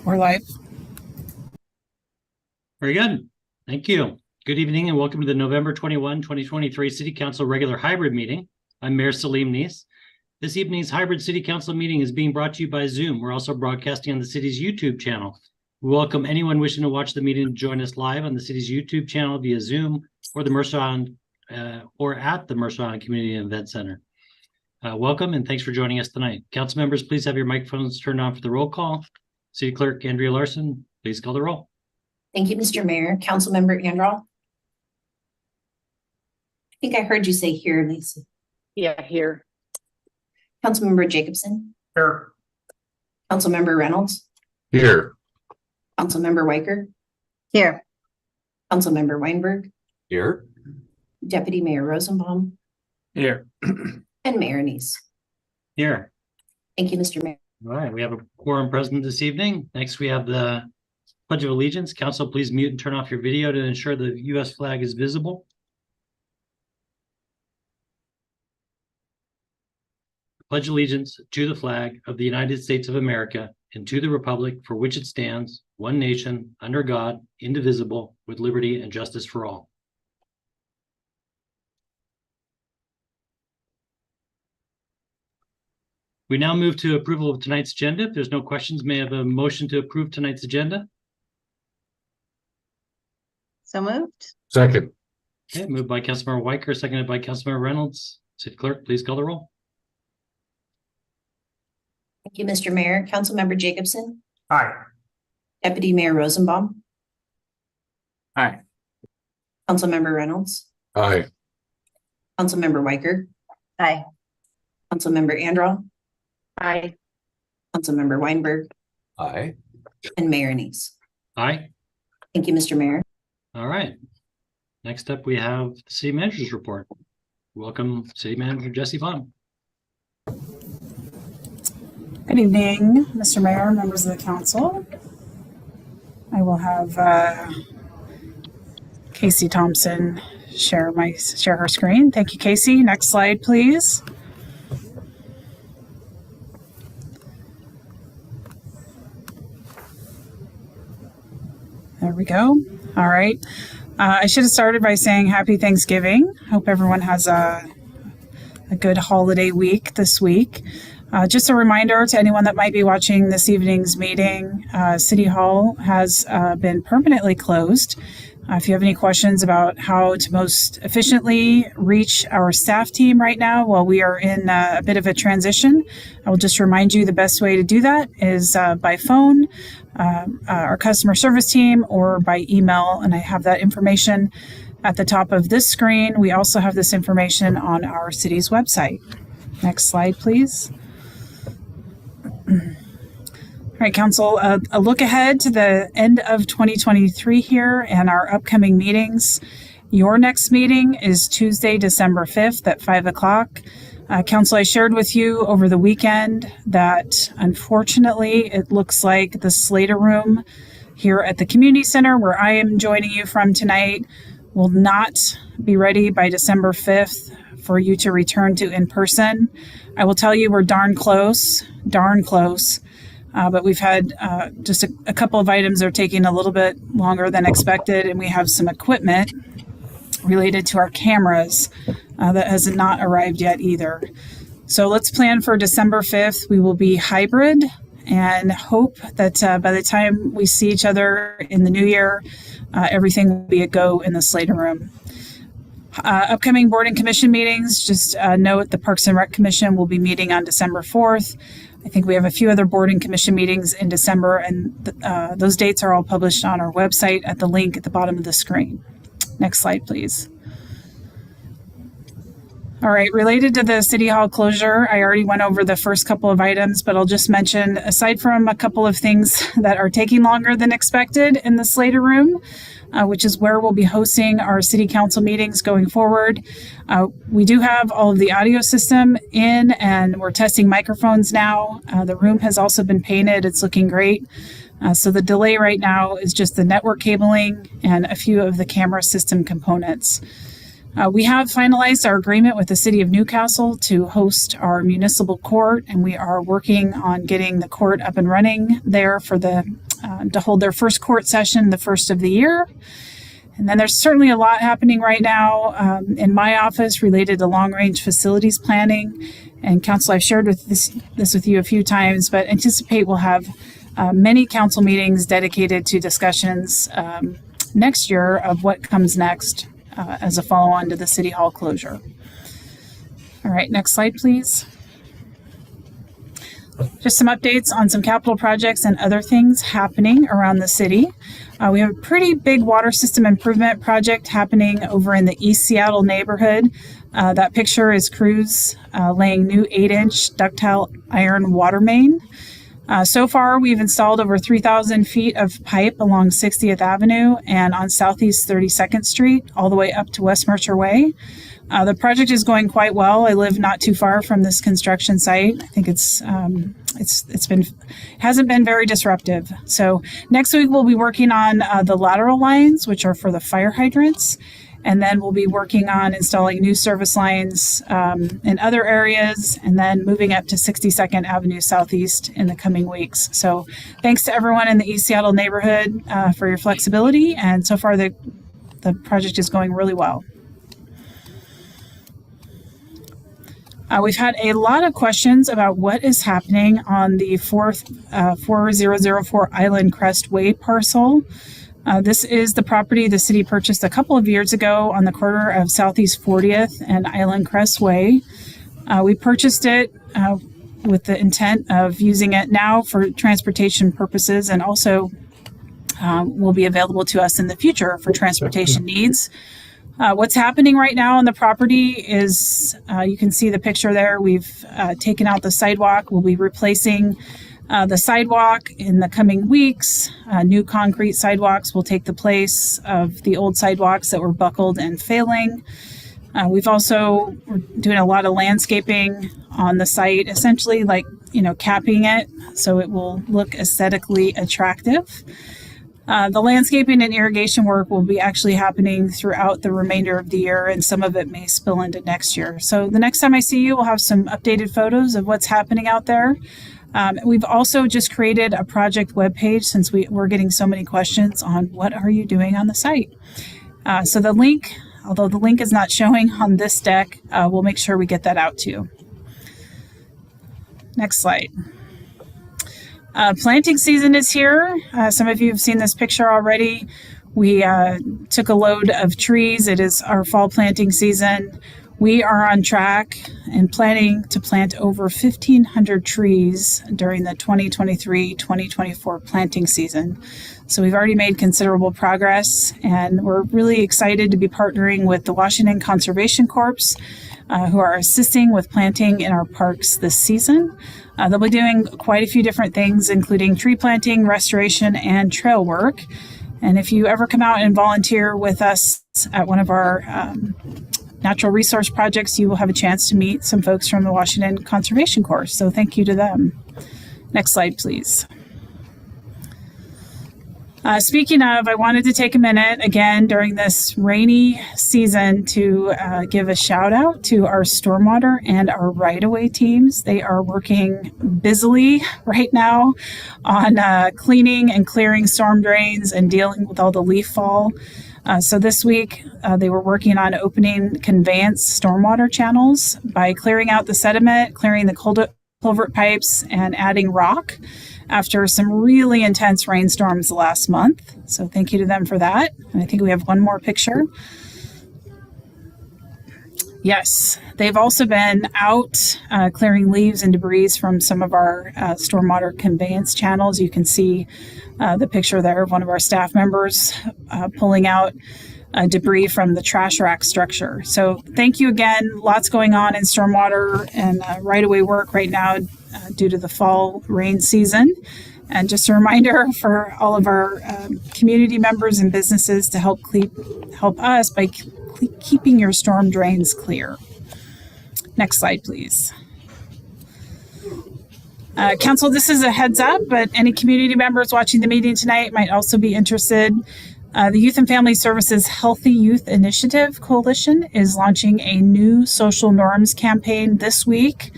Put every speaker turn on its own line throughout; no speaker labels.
We're live.
Very good. Thank you. Good evening and welcome to the November 21, 2023 City Council regular hybrid meeting. I'm Mayor Salim Neese. This evening's hybrid City Council meeting is being brought to you by Zoom. We're also broadcasting on the city's YouTube channel. We welcome anyone wishing to watch the meeting to join us live on the city's YouTube channel via Zoom or the Mercer or at the Mercer Community Event Center. Welcome and thanks for joining us tonight. Council members, please have your microphones turned on for the roll call. City Clerk Andrea Larson, please call the roll.
Thank you, Mr. Mayor. Councilmember Andral. I think I heard you say here, Lisa.
Yeah, here.
Councilmember Jacobson.
Here.
Councilmember Reynolds.
Here.
Councilmember Weicker.
Here.
Councilmember Weinberg.
Here.
Deputy Mayor Rosenbaum.
Here.
And Mayor Neese.
Here.
Thank you, Mr. Mayor.
All right, we have a quorum present this evening. Next, we have the Pledge of Allegiance. Council, please mute and turn off your video to ensure the U.S. flag is visible. Pledge allegiance to the flag of the United States of America and to the republic for which it stands, one nation, under God, indivisible, with liberty and justice for all. We now move to approval of tonight's agenda. If there's no questions, may I have a motion to approve tonight's agenda?
So moved.
Second.
Okay, moved by Councilmember Weicker, seconded by Councilmember Reynolds. City Clerk, please call the roll.
Thank you, Mr. Mayor. Councilmember Jacobson.
Aye.
Deputy Mayor Rosenbaum.
Aye.
Councilmember Reynolds.
Aye.
Councilmember Weicker.
Aye.
Councilmember Andral.
Aye.
Councilmember Weinberg.
Aye.
And Mayor Neese.
Aye.
Thank you, Mr. Mayor.
All right. Next up, we have the City Manager's Report. Welcome, City Manager Jesse Vaughn.
Good evening, Mr. Mayor, members of the council. I will have Casey Thompson share her screen. Thank you, Casey. Next slide, please. There we go. All right. I should have started by saying happy Thanksgiving. Hope everyone has a good holiday week this week. Just a reminder to anyone that might be watching this evening's meeting, City Hall has been permanently closed. If you have any questions about how to most efficiently reach our staff team right now while we are in a bit of a transition, I will just remind you the best way to do that is by phone, our customer service team, or by email. And I have that information at the top of this screen. We also have this information on our city's website. Next slide, please. All right, Council, a look ahead to the end of 2023 here and our upcoming meetings. Your next meeting is Tuesday, December 5th at 5 o'clock. Council, I shared with you over the weekend that unfortunately it looks like the Slater Room here at the Community Center, where I am joining you from tonight, will not be ready by December 5th for you to return to in person. I will tell you we're darn close. But we've had just a couple of items that are taking a little bit longer than expected, and we have some equipment related to our cameras that has not arrived yet either. So let's plan for December 5th. We will be hybrid and hope that by the time we see each other in the new year, everything will be a go in the Slater Room. Upcoming board and commission meetings, just note the Parks and Rec Commission will be meeting on December 4th. I think we have a few other board and commission meetings in December, and those dates are all published on our website at the link at the bottom of the screen. Next slide, please. All right, related to the City Hall closure, I already went over the first couple of items, but I'll just mention, aside from a couple of things that are taking longer than expected in the Slater Room, which is where we'll be hosting our city council meetings going forward. We do have all of the audio system in, and we're testing microphones now. The room has also been painted. It's looking great. So the delay right now is just the network cabling and a few of the camera system components. We have finalized our agreement with the City of Newcastle to host our municipal court, and we are working on getting the court up and running there for the to hold their first court session, the first of the year. And then there's certainly a lot happening right now in my office related to long-range facilities planning. And Council, I've shared this with you a few times, but anticipate we'll have many council meetings dedicated to discussions next year of what comes next as a follow-on to the City Hall closure. All right, next slide, please. Just some updates on some capital projects and other things happening around the city. We have a pretty big water system improvement project happening over in the East Seattle neighborhood. That picture is crews laying new 8-inch ductile iron water main. So far, we've installed over 3,000 feet of pipe along 60th Avenue and on Southeast 32nd Street, all the way up to West Mercer Way. The project is going quite well. I live not too far from this construction site. I think hasn't been very disruptive. So next week we'll be working on the lateral lines, which are for the fire hydrants. And then we'll be working on installing new service lines in other areas, and then moving up to 62nd Avenue Southeast in the coming weeks. So thanks to everyone in the East Seattle neighborhood for your flexibility. And so far the project is going really well. We've had a lot of questions about what is happening on the 4004 Island Crest Way parcel. This is the property the city purchased a couple of years ago on the corner of Southeast 40th and Island Crest Way. We purchased it with the intent of using it now for transportation purposes, and also will be available to us in the future for transportation needs. What's happening right now on the property is, you can see the picture there. We've taken out the sidewalk. We'll be replacing the sidewalk in the coming weeks. New concrete sidewalks will take the place of the old sidewalks that were buckled and failing. We're doing a lot of landscaping on the site, essentially capping it so it will look aesthetically attractive. The landscaping and irrigation work will be actually happening throughout the remainder of the year, and some of it may spill into next year. So the next time I see you, we'll have some updated photos of what's happening out there. We've also just created a project webpage since we're getting so many questions on what are you doing on the site. So the link, although the link is not showing on this deck, we'll make sure we get that out to you. Next slide. Planting season is here. Some of you have seen this picture already. We took a load of trees. It is our fall planting season. We are on track and planning to plant over 1,500 trees during the 2023-2024 planting season. So we've already made considerable progress, and we're really excited to be partnering with the Washington Conservation Corps, who are assisting with planting in our parks this season. They'll be doing quite a few different things, including tree planting, restoration, and trail work. And if you ever come out and volunteer with us at one of our natural resource projects, you will have a chance to meet some folks from the Washington Conservation Corps. So thank you to them. Next slide, please. Speaking of, I wanted to take a minute again during this rainy season to give a shout out to our stormwater and our right-of-way teams. They are working busily right now on cleaning and clearing storm drains and dealing with all the leaf fall. So this week, they were working on opening conveyance stormwater channels by clearing out the sediment, clearing the culvert pipes, and adding rock after some really intense rainstorms last month. So thank you to them for that. And I think we have one more picture. Yes, they've also been out clearing leaves and debris from some of our stormwater conveyance channels. You can see the picture there of one of our staff members pulling out debris from the trash rack structure. So thank you again. Lots going on in stormwater and right-of-way work right now due to the fall rain season. And just a reminder for all of our community members and businesses to help us by keeping your storm drains clear. Next slide, please. Council, this is a heads up, but any community members watching the meeting tonight might also be interested. The Youth and Family Services Healthy Youth Initiative Coalition is launching a new social norms campaign this week.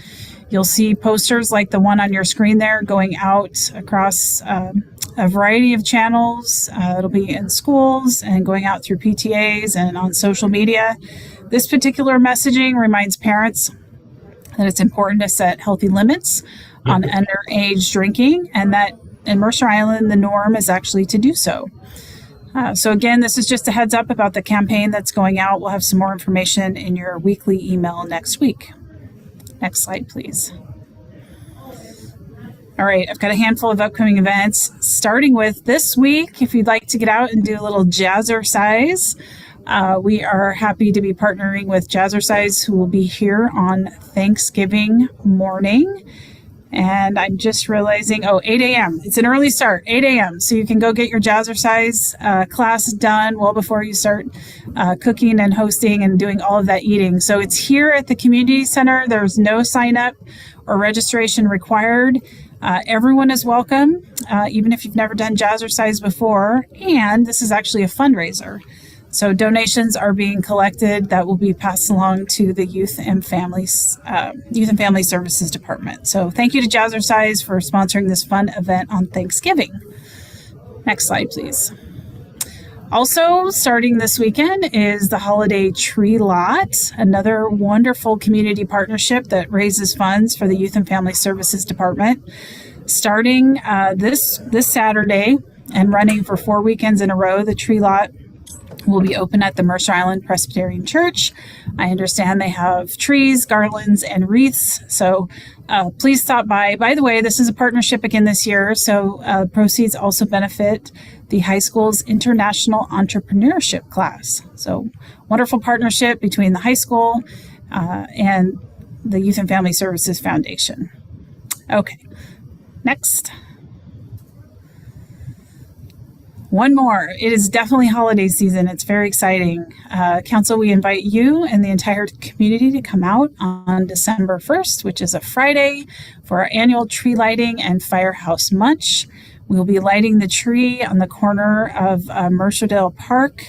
You'll see posters like the one on your screen there going out across a variety of channels. It'll be in schools and going out through PTAs and on social media. This particular messaging reminds parents that it's important to set healthy limits on underage drinking, and that in Mercer Island, the norm is actually to do so. So again, this is just a heads up about the campaign that's going out. We'll have some more information in your weekly email next week. Next slide, please. All right, I've got a handful of upcoming events, starting with this week. If you'd like to get out and do a little jazzercise, we are happy to be partnering with Jazzercise, who will be here on Thanksgiving morning. And I'm just realizing, 8 a.m. It's an early start, 8 a.m. So you can go get your Jazzercise class done well before you start cooking and hosting and doing all of that eating. So it's here at the community center. There's no sign up or registration required. Everyone is welcome, even if you've never done Jazzercise before. And this is actually a fundraiser. So donations are being collected that will be passed along to the Youth and Family Services Department. So thank you to Jazzercise for sponsoring this fun event on Thanksgiving. Next slide, please. Also, starting this weekend is the Holiday Tree Lot, another wonderful community partnership that raises funds for the Youth and Family Services Department. Starting this Saturday and running for 4 weekends in a row, the Tree Lot will be open at the Mercer Island Presbyterian Church. I understand they have trees, garlands, and wreaths, so please stop by. By the way, this is a partnership again this year, so proceeds also benefit the high school's International Entrepreneurship class. So wonderful partnership between the high school and the Youth and Family Services Foundation. Okay, next. One more. It is definitely holiday season. It's very exciting. Council, we invite you and the entire community to come out on December 1st, which is a Friday, for our annual tree lighting and firehouse munch. We will be lighting the tree on the corner of Mercerdale Park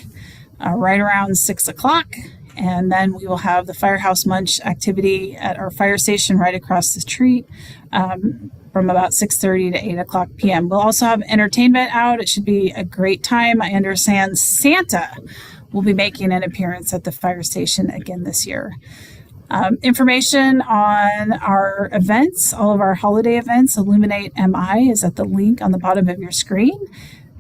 right around 6 o'clock. And then we will have the firehouse munch activity at our fire station right across the street from about 6:30 to 8 o'clock p.m. We'll also have entertainment out. It should be a great time. I understand Santa will be making an appearance at the fire station again this year. Information on our events, all of our holiday events, Illuminate MI, is at the link on the bottom of your screen.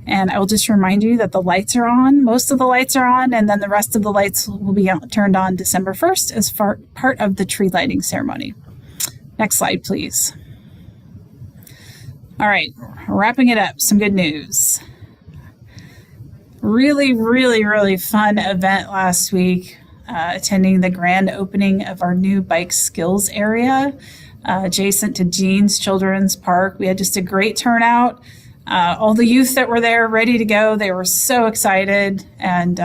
And I will just remind you that the lights are on. Most of the lights are on, and then the rest of the lights will be turned on December 1st as part of the tree lighting ceremony. Next slide, please. All right, wrapping it up, some good news. Really fun event last week, attending the grand opening of our new bike skills area adjacent to Jean's Children's Park. We had just a great turnout. All the youth that were there ready to go, they were so excited, and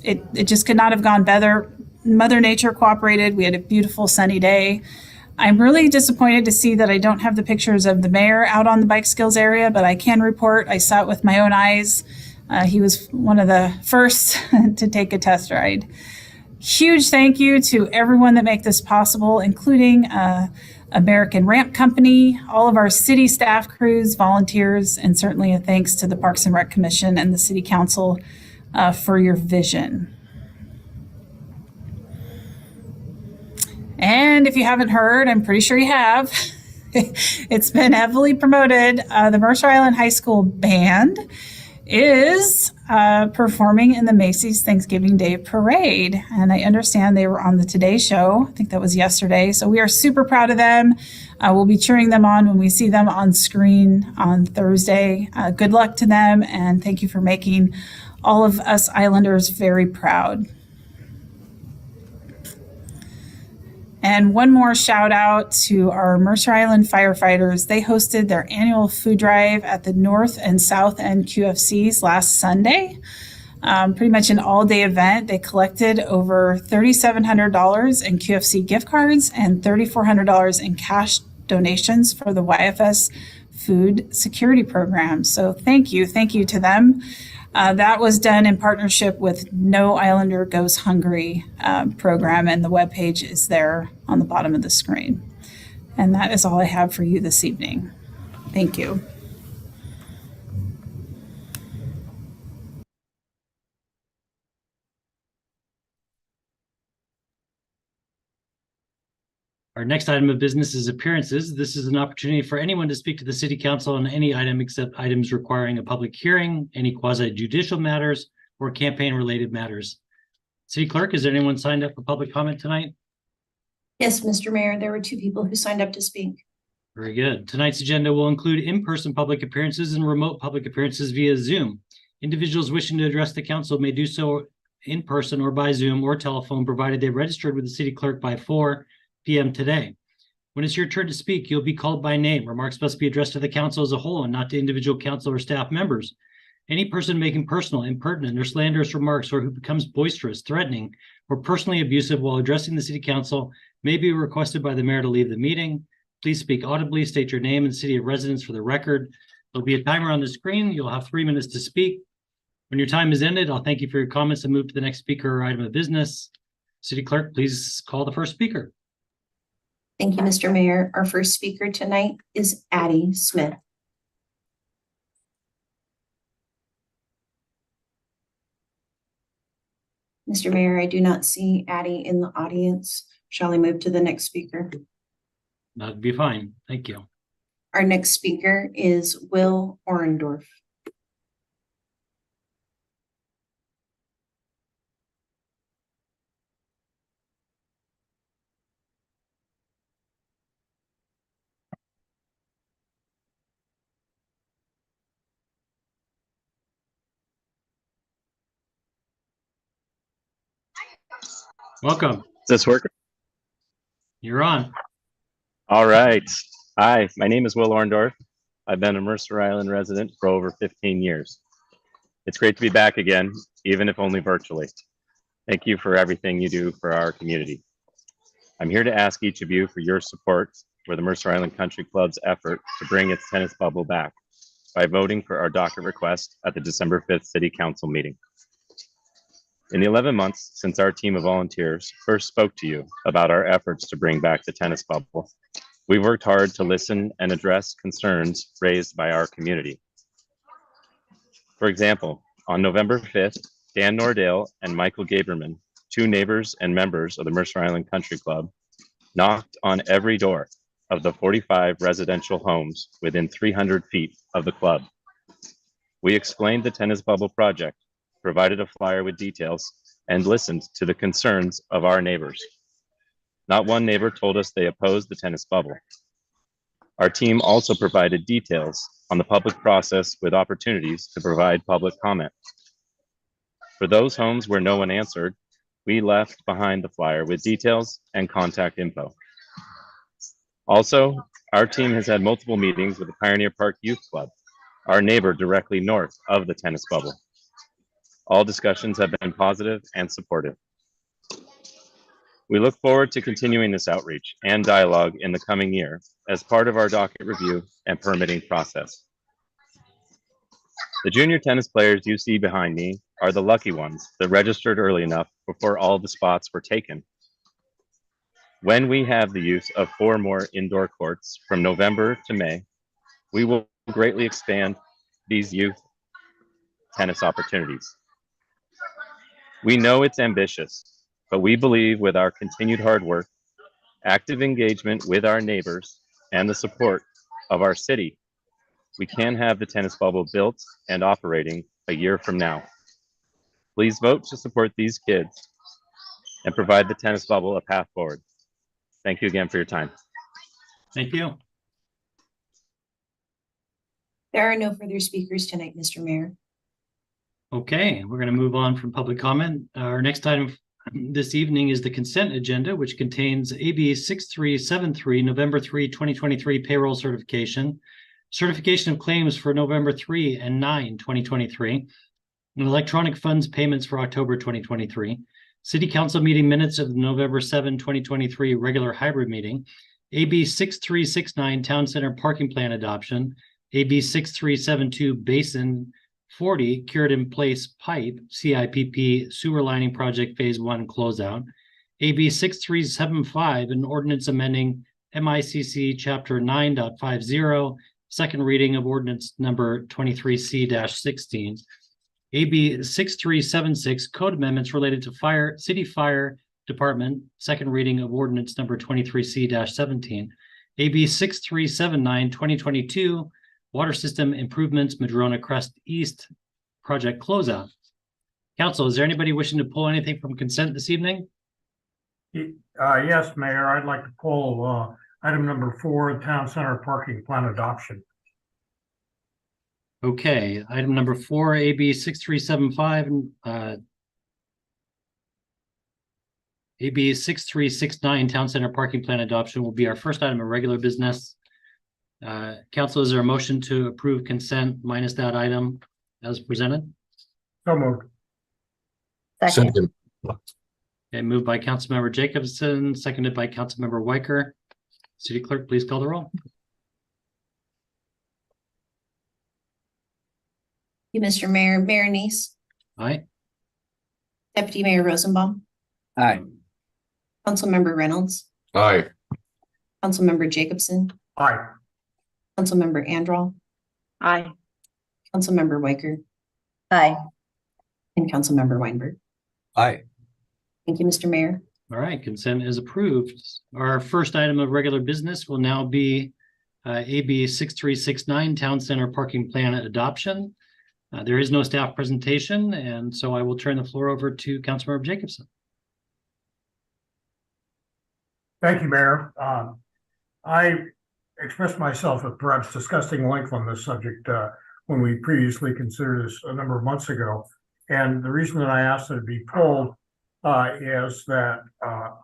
it just could not have gone better. Mother Nature cooperated. We had a beautiful sunny day. I'm really disappointed to see that I don't have the pictures of the mayor out on the bike skills area, but I can report I saw it with my own eyes. He was one of the first to take a test ride. Huge thank you to everyone that make this possible, including American Ramp Company, all of our city staff crews, volunteers, and certainly a thanks to the Parks and Rec Commission and the City Council for your vision. And if you haven't heard, I'm pretty sure you have, it's been heavily promoted. The Mercer Island High School Band is performing in the Macy's Thanksgiving Day Parade. And I understand they were on the Today Show. I think that was yesterday. So we are super proud of them. We'll be cheering them on when we see them on screen on Thursday. Good luck to them, and thank you for making all of us Islanders very proud. And one more shout out to our Mercer Island firefighters. They hosted their annual food drive at the North and South End QFCs last Sunday. Pretty much an all-day event. They collected over $3,700 in QFC gift cards and $3,400 in cash donations for the YFS food security program. So thank you to them. That was done in partnership with No Islander Goes Hungry program, and the webpage is there on the bottom of the screen. And that is all I have for you this evening. Thank you.
Our next item of business is appearances. This is an opportunity for anyone to speak to the city council on any item except items requiring a public hearing, any quasi-judicial matters, or campaign-related matters. City Clerk, is there anyone signed up for public comment tonight?
Yes, Mr. Mayor, there were 2 people who signed up to speak.
Very good. Tonight's agenda will include in-person public appearances and remote public appearances via Zoom. Individuals wishing to address the council may do so in person or by Zoom or telephone, provided they registered with the city clerk by 4 p.m. today. When it's your turn to speak, you'll be called by name. Remarks must be addressed to the council as a whole and not to individual council or staff members. Any person making personal, impertinent, or slanderous remarks, or who becomes boisterous, threatening, or personally abusive while addressing the city council may be requested by the mayor to leave the meeting. Please speak audibly, state your name and city of residence for the record. There'll be a timer on the screen. You'll have 3 minutes to speak. When your time is ended, I'll thank you for your comments and move to the next speaker or item of business. City Clerk, please call the first speaker.
Thank you, Mr. Mayor. Our first speaker tonight is Addie Smith. Mr. Mayor, I do not see Addie in the audience. Shall I move to the next speaker?
That'd be fine. Thank you.
Our next speaker is Will Orendorff.
Welcome.
Is this working?
You're on.
All right. Hi, my name is Will Orendorff. I've been a Mercer Island resident for over 15 years. It's great to be back again, even if only virtually. Thank you for everything you do for our community. I'm here to ask each of you for your support for the Mercer Island Country Club's effort to bring its tennis bubble back by voting for our docket request at the December 5th City Council meeting. In the 11 months since our team of volunteers first spoke to you about our efforts to bring back the tennis bubble, we worked hard to listen and address concerns raised by our community. For example, on November 5th, Dan Nordale and Michael Gaberman, 2 neighbors and members of the Mercer Island Country Club, knocked on every door of the 45 residential homes within 300 feet of the club. We explained the tennis bubble project, provided a flyer with details, and listened to the concerns of our neighbors. Not one neighbor told us they opposed the tennis bubble. Our team also provided details on the public process with opportunities to provide public comment. For those homes where no one answered, we left behind the flyer with details and contact info. Also, our team has had multiple meetings with the Pioneer Park Youth Club, our neighbor directly north of the tennis bubble. All discussions have been positive and supportive. We look forward to continuing this outreach and dialogue in the coming year as part of our docket review and permitting process. The junior tennis players you see behind me are the lucky ones that registered early enough before all the spots were taken. When we have the use of 4 more indoor courts from November to May, we will greatly expand these youth tennis opportunities. We know it's ambitious, but we believe with our continued hard work, active engagement with our neighbors, and the support of our city, we can have the tennis bubble built and operating a year from now. Please vote to support these kids and provide the tennis bubble a path forward. Thank you again for your time.
Thank you.
There are no further speakers tonight, Mr. Mayor.
Okay, we're going to move on from public comment. Our next item this evening is the consent agenda, which contains AB 6373, November 3, 2023 payroll certification, certification of claims for November 3 and 9, 2023, and electronic funds payments for October 2023, City Council meeting minutes of the November 7, 2023 regular hybrid meeting, AB 6369 Town Center parking plan adoption, AB 6372 Basin 40 cured in place pipe CIPP sewer lining project phase 1 closeout, AB 6375 an ordinance amending MICC chapter 9.50, second reading of ordinance number 23C-16, AB 6376 code amendments related to city fire Department, second reading of ordinance number 23C-17, AB 6379, 2022, Water System Improvements, Madrona Crest East Project Closeout. Council, is there anybody wishing to pull anything from consent this evening?
Yes, Mayor, I'd like to pull item number 4, Town Center Parking Plan Adoption.
Okay, item number 4, AB 6375, AB 6369, Town Center Parking Plan Adoption will be our first item of regular business. Council, is there a motion to approve consent minus that item as presented?
So moved.
Second.
Okay, moved by Councilmember Jacobson, seconded by Councilmember Weicker. City Clerk, please call the roll.
You, Mr. Mayor, Mayor Neese,
Aye.
Deputy Mayor Rosenbaum,
Aye.
Councilmember Reynolds,
Aye.
Councilmember Jacobson,
Aye.
Councilmember Andral,
Aye.
Councilmember Weicker,
Aye.
and Councilmember Weinberg.
Aye.
Thank you, Mr. Mayor.
All right, consent is approved. Our first item of regular business will now be AB 6369, Town Center Parking Plan Adoption. There is no staff presentation, and so I will turn the floor over to Councilmember Jacobson.
Thank you, Mayor. I expressed myself at perhaps disgusting length on this subject when we previously considered this a number of months ago. And the reason that I asked that it be pulled is that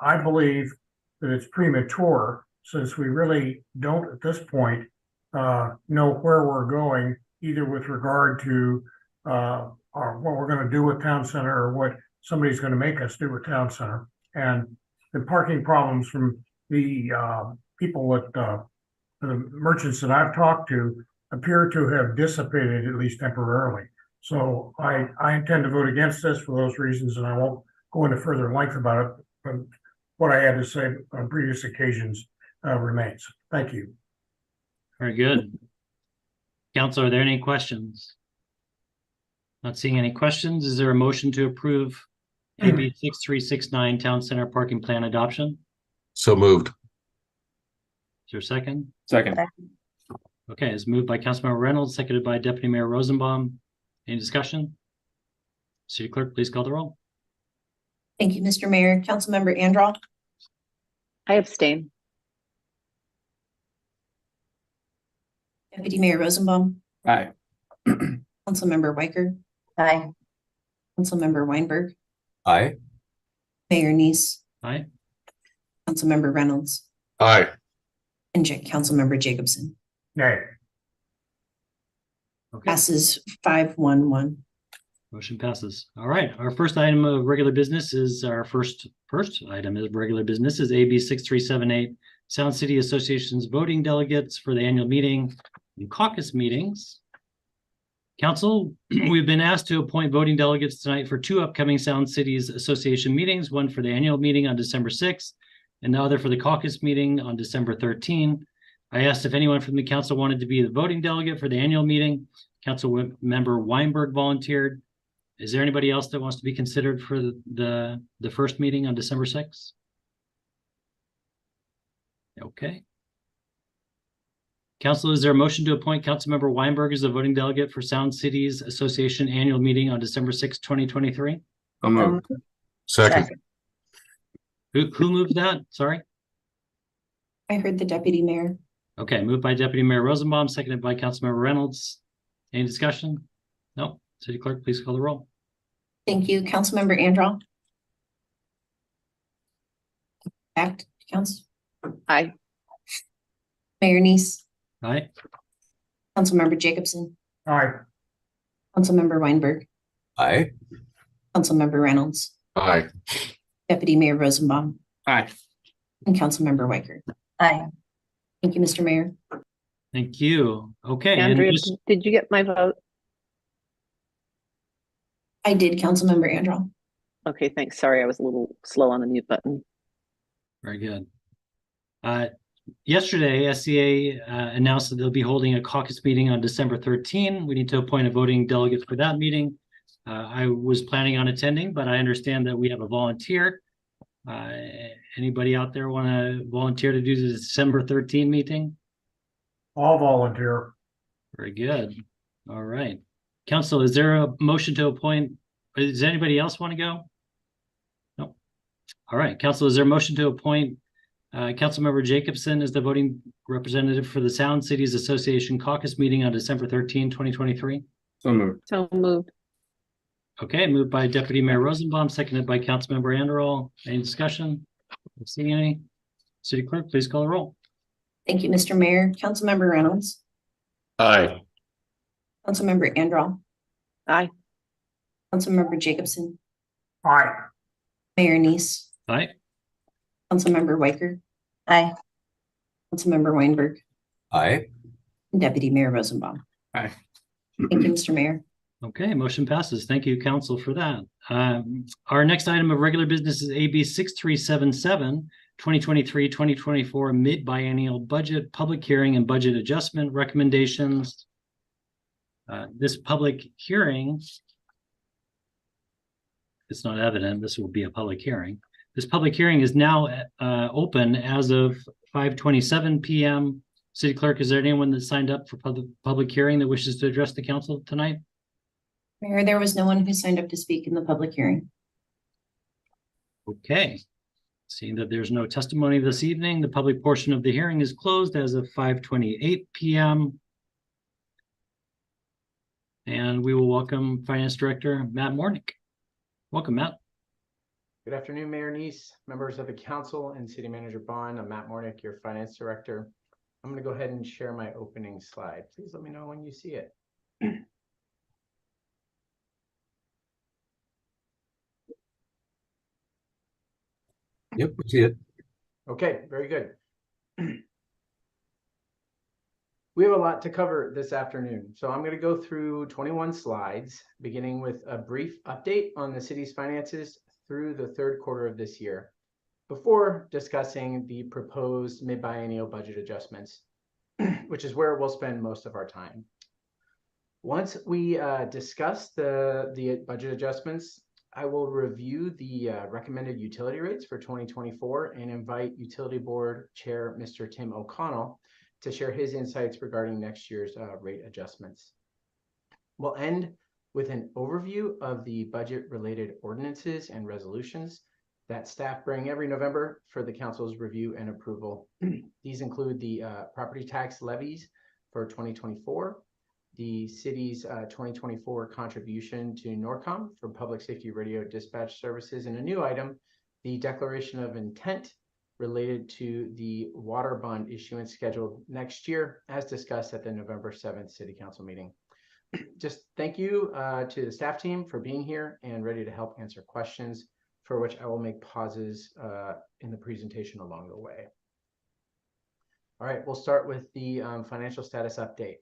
I believe that it's premature, since we really don't at this point know where we're going, either with regard to what we're going to do with Town Center or what somebody's going to make us do with Town Center. And the parking problems from the people at the merchants that I've talked to appear to have dissipated, at least temporarily. So I intend to vote against this for those reasons, and I won't go into further length about it. But what I had to say on previous occasions remains. Thank you.
Very good. Council, are there any questions? Not seeing any questions. Is there a motion to approve AB 6369 Town Center Parking Plan Adoption?
So moved.
Is there a second?
Second.
Okay, it's moved by Councilmember Reynolds, seconded by Deputy Mayor Rosenbaum. Any discussion? City Clerk, please call the roll.
Thank you, Mr. Mayor. Councilmember Andral,
I abstain.
Deputy Mayor Rosenbaum,
Aye.
Councilmember Weicker,
Aye.
Councilmember Weinberg,
Aye.
Mayor Neese,
Aye.
Councilmember Reynolds,
Aye.
and Councilmember Jacobson.
Nay.
Okay,
Passes 5-1-1.
motion passes. All right, our first item of regular business is our first item of regular business is AB 6378, Sound City Association's voting delegates for the annual meeting and caucus meetings. Council, we've been asked to appoint voting delegates tonight for 2 upcoming Sound Cities Association meetings, one for the annual meeting on December 6th and the other for the caucus meeting on December 13th. I asked if anyone from the council wanted to be the voting delegate for the annual meeting. Council member Weinberg volunteered. Is there anybody else that wants to be considered for the first meeting on December 6th? Okay. Council, is there a motion to appoint Councilmember Weinberg as the voting delegate for Sound Cities Association annual meeting on December 6th, 2023?
So moved. Second.
Who moved that? Sorry.
I heard the deputy mayor.
Okay, moved by Deputy Mayor Rosenbaum, seconded by Councilmember Reynolds. Any discussion? No. City Clerk, please call the roll.
Thank you. Councilmember Andral. Act, Council.
Aye.
Mayor Neese,
Aye.
Councilmember Jacobson,
Aye.
Councilmember Weinberg,
Aye.
Councilmember Reynolds,
Aye.
Deputy Mayor Rosenbaum,
Aye.
and Councilmember Weicker.
Aye.
Thank you, Mr. Mayor.
Thank you. Okay. and
Andrea,
just-
did you get my vote?
I did, Councilmember Andral.
Okay, thanks. Sorry, I was a little slow on the mute button.
Very good. Yesterday, SCA announced that they'll be holding a caucus meeting on December 13. We need to appoint a voting delegate for that meeting. I was planning on attending, but I understand that we have a volunteer. Anybody out there want to volunteer to do the December 13 meeting?
I'll volunteer.
Very good. All right. Council, is there a motion to appoint? Does anybody else want to go? No. All right. Council, is there a motion to appoint Councilmember Jacobson as the voting representative for the Sound Cities Association caucus meeting on December 13, 2023?
So moved.
So moved.
Okay, moved by Deputy Mayor Rosenbaum, seconded by Councilmember Anderall. Any discussion? Not seeing any? City Clerk, please call the roll.
Thank you, Mr. Mayor. Councilmember Reynolds,
Aye.
Councilmember Anderall,
Aye.
Councilmember Jacobson,
Aye.
Mayor Neese,
Aye.
Councilmember Weicker. Aye. Councilmember Weinberg,
Aye.
and Deputy Mayor Rosenbaum.
Aye.
Thank you, Mr. Mayor.
Okay, motion passes. Thank you, council, for that. Our next item of regular business is AB 6377, 2023-2024 Mid-Biennial Budget Public Hearing and Budget Adjustment Recommendations. This public hearing, it's not evident, this will be a public hearing. This public hearing is now open as of 5:27 p.m. City Clerk, is there anyone that signed up for public hearing that wishes to address the council tonight?
Mayor, there was no one who signed up to speak in the public hearing.
Okay. Seeing that there's no testimony this evening, the public portion of the hearing is closed as of 5:28 p.m. And we will welcome Finance Director Matt Mornick. Welcome, Matt.
Good afternoon, Mayor Neese, members of the council, and City Manager Bond. I'm Matt Mornick, your Finance Director. I'm going to go ahead and share my opening slide. Please let me know when you see it.
Yep, we see it.
Okay, very good. We have a lot to cover this afternoon, so I'm going to go through 21 slides, beginning with a brief update on the city's finances through the third quarter of this year, before discussing the proposed mid-biennial budget adjustments, which is where we'll spend most of our time. Once we discuss the budget adjustments, I will review the recommended utility rates for 2024 and invite Utility Board Chair Mr. Tim O'Connell to share his insights regarding next year's rate adjustments. We'll end with an overview of the budget-related ordinances and resolutions that staff bring every November for the council's review and approval. These include the property tax levies for 2024, the city's 2024 contribution to NORCOM for public safety radio dispatch services, and a new item, the declaration of intent related to the water bond issuance scheduled next year, as discussed at the November 7th City Council meeting. Just thank you to the staff team for being here and ready to help answer questions, for which I will make pauses in the presentation along the way. All right, we'll start with the financial status update.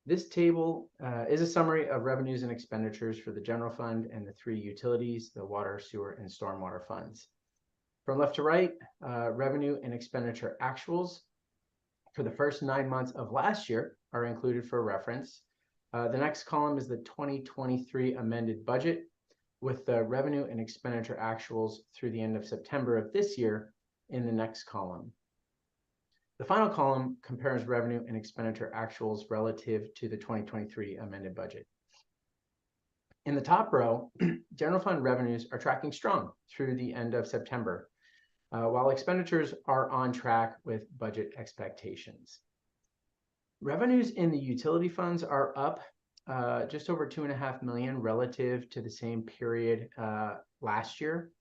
This table is a summary of revenues and expenditures for the general fund and the three utilities, the water, sewer, and stormwater funds. From left to right, revenue and expenditure actuals for the first 9 months of last year are included for reference. The next column is the 2023 amended budget, with the revenue and expenditure actuals through the end of September of this year in the next column. The final column compares revenue and expenditure actuals relative to the 2023 amended budget. In the top row, general fund revenues are tracking strong through the end of September, while expenditures are on track with budget expectations. Revenues in the utility funds are up just over $2.5 million relative to the same period last year,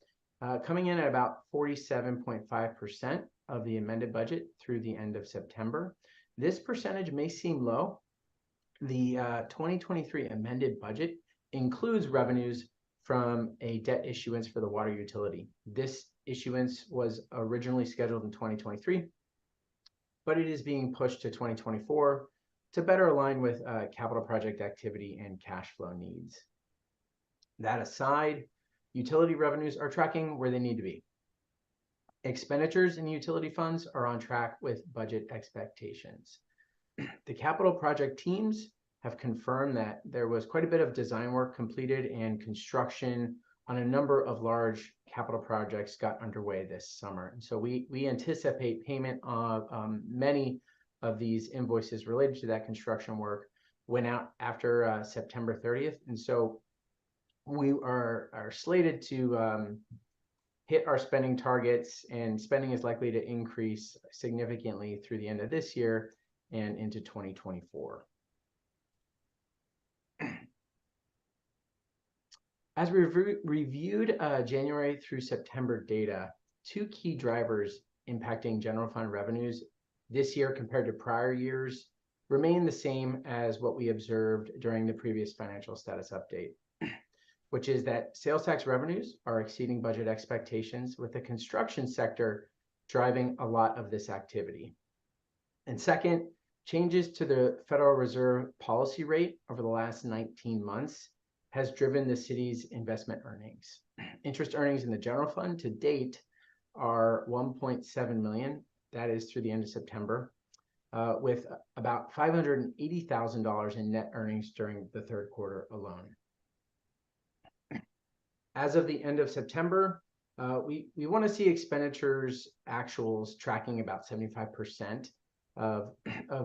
coming in at about 47.5% of the amended budget through the end of September. This percentage may seem low. The 2023 amended budget includes revenues from a debt issuance for the water utility. This issuance was originally scheduled in 2023, but it is being pushed to 2024 to better align with capital project activity and cash flow needs. That aside, utility revenues are tracking where they need to be. Expenditures in utility funds are on track with budget expectations. The capital project teams have confirmed that there was quite a bit of design work completed and construction on a number of large capital projects got underway this summer. And so we anticipate payment of many of these invoices related to that construction work went out after September 30th. And so we are slated to hit our spending targets, and spending is likely to increase significantly through the end of this year and into 2024. As we reviewed January through September data, two key drivers impacting general fund revenues this year compared to prior years remain the same as what we observed during the previous financial status update, which is that sales tax revenues are exceeding budget expectations, with the construction sector driving a lot of this activity. And second, changes to the Federal Reserve policy rate over the last 19 months has driven the city's investment earnings. Interest earnings in the general fund to date are $1.7 million. That is through the end of September, with about $580,000 in net earnings during the third quarter alone. As of the end of September, we want to see expenditures actuals tracking about 75% of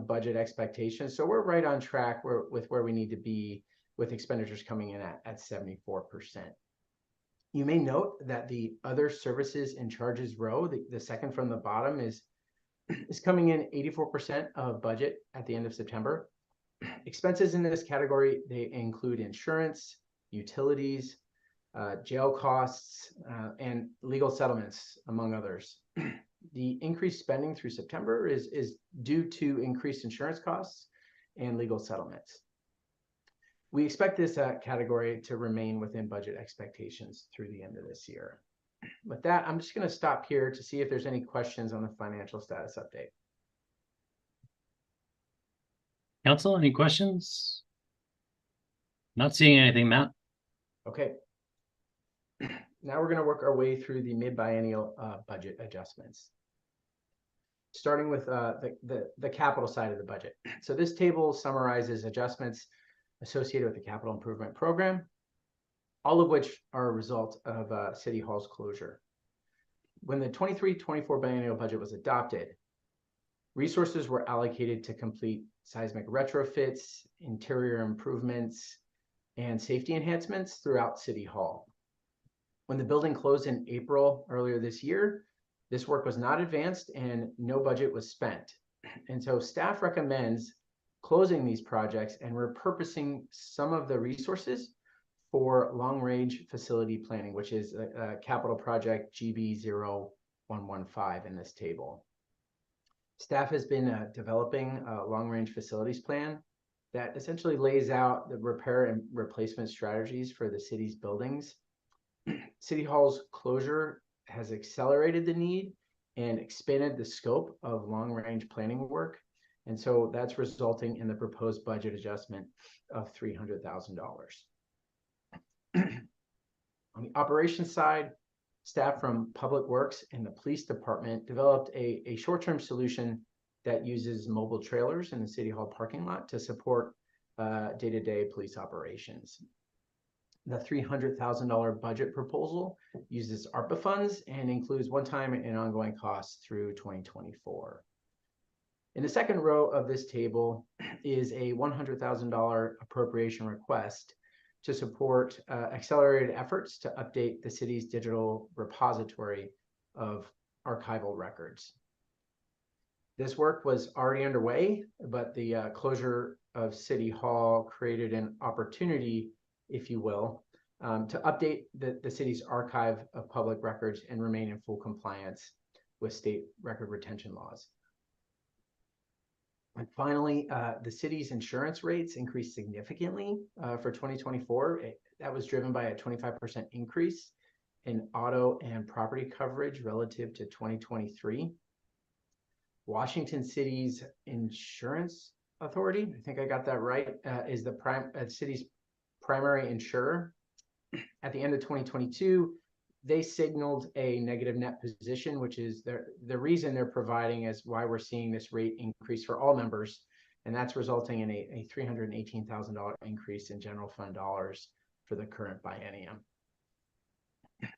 budget expectations. So we're right on track with where we need to be, with expenditures coming in at 74%. You may note that the other services and charges row, the second from the bottom, is coming in 84% of budget at the end of September. Expenses in this category, they include insurance, utilities, jail costs, and legal settlements, among others. The increased spending through September is due to increased insurance costs and legal settlements. We expect this category to remain within budget expectations through the end of this year. With that, I'm just going to stop here to see if there's any questions on the financial status update.
Council, any questions? Not seeing anything, Matt.
Okay. Now we're going to work our way through the mid-biennial budget adjustments, starting with the capital side of the budget. So this table summarizes adjustments associated with the capital improvement program, all of which are a result of City Hall's closure. When the 23-24 biennial budget was adopted, resources were allocated to complete seismic retrofits, interior improvements, and safety enhancements throughout City Hall. When the building closed in April earlier this year, this work was not advanced and no budget was spent. And so staff recommends closing these projects and repurposing some of the resources for long-range facility planning, which is a capital project GB0115 in this table. Staff has been developing a long-range facilities plan that essentially lays out the repair and replacement strategies for the city's buildings. City Hall's closure has accelerated the need and expanded the scope of long-range planning work. And so that's resulting in the proposed budget adjustment of $300,000. On the operations side, staff from Public Works and the Police Department developed a short-term solution that uses mobile trailers in the City Hall parking lot to support day-to-day police operations. The $300,000 budget proposal uses ARPA funds and includes one-time and ongoing costs through 2024. In the second row of this table is a $100,000 appropriation request to support accelerated efforts to update the city's digital repository of archival records. This work was already underway, but the closure of City Hall created an opportunity, if you will, to update the city's archive of public records and remain in full compliance with state record retention laws. And finally, the city's insurance rates increased significantly for 2024. That was driven by a 25% increase in auto and property coverage relative to 2023. Washington City's insurance authority, I think I got that right, is the city's primary insurer. At the end of 2022, they signaled a negative net position, which is the reason they're providing as why we're seeing this rate increase for all members. And that's resulting in a $318,000 increase in general fund dollars for the current biennium.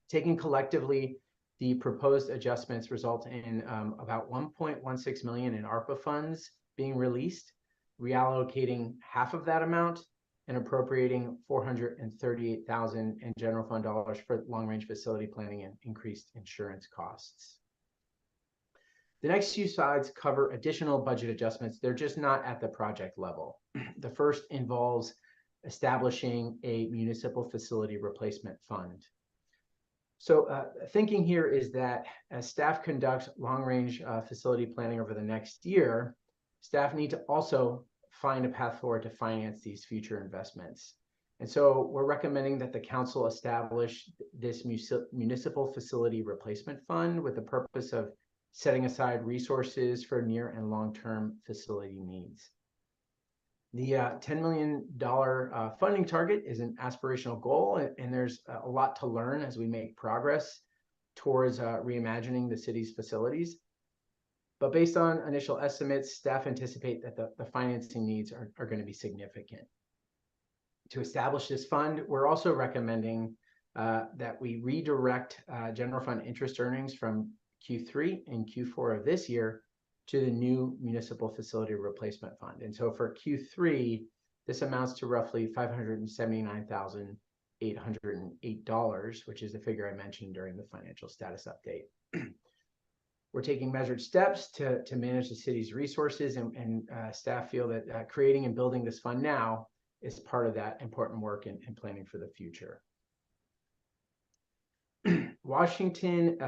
Taken collectively, the proposed adjustments result in about 1.16 million in ARPA funds being released, reallocating half of that amount and appropriating 438,000 in general fund dollars for long-range facility planning and increased insurance costs. The next few slides cover additional budget adjustments. They're just not at the project level. The first involves establishing a municipal facility replacement fund. So thinking here is that as staff conduct long-range facility planning over the next year, staff need to also find a path forward to finance these future investments. And so we're recommending that the council establish this municipal facility replacement fund with the purpose of setting aside resources for near and long-term facility needs. The $10 million funding target is an aspirational goal, and there's a lot to learn as we make progress towards reimagining the city's facilities. But based on initial estimates, staff anticipate that the financing needs are going to be significant. To establish this fund, we're also recommending that we redirect general fund interest earnings from Q3 and Q4 of this year to the new municipal facility replacement fund. And so for Q3, this amounts to roughly $579,808, which is the figure I mentioned during the financial status update. We're taking measured steps to manage the city's resources, and staff feel that creating and building this fund now is part of that important work and planning for the future. Washington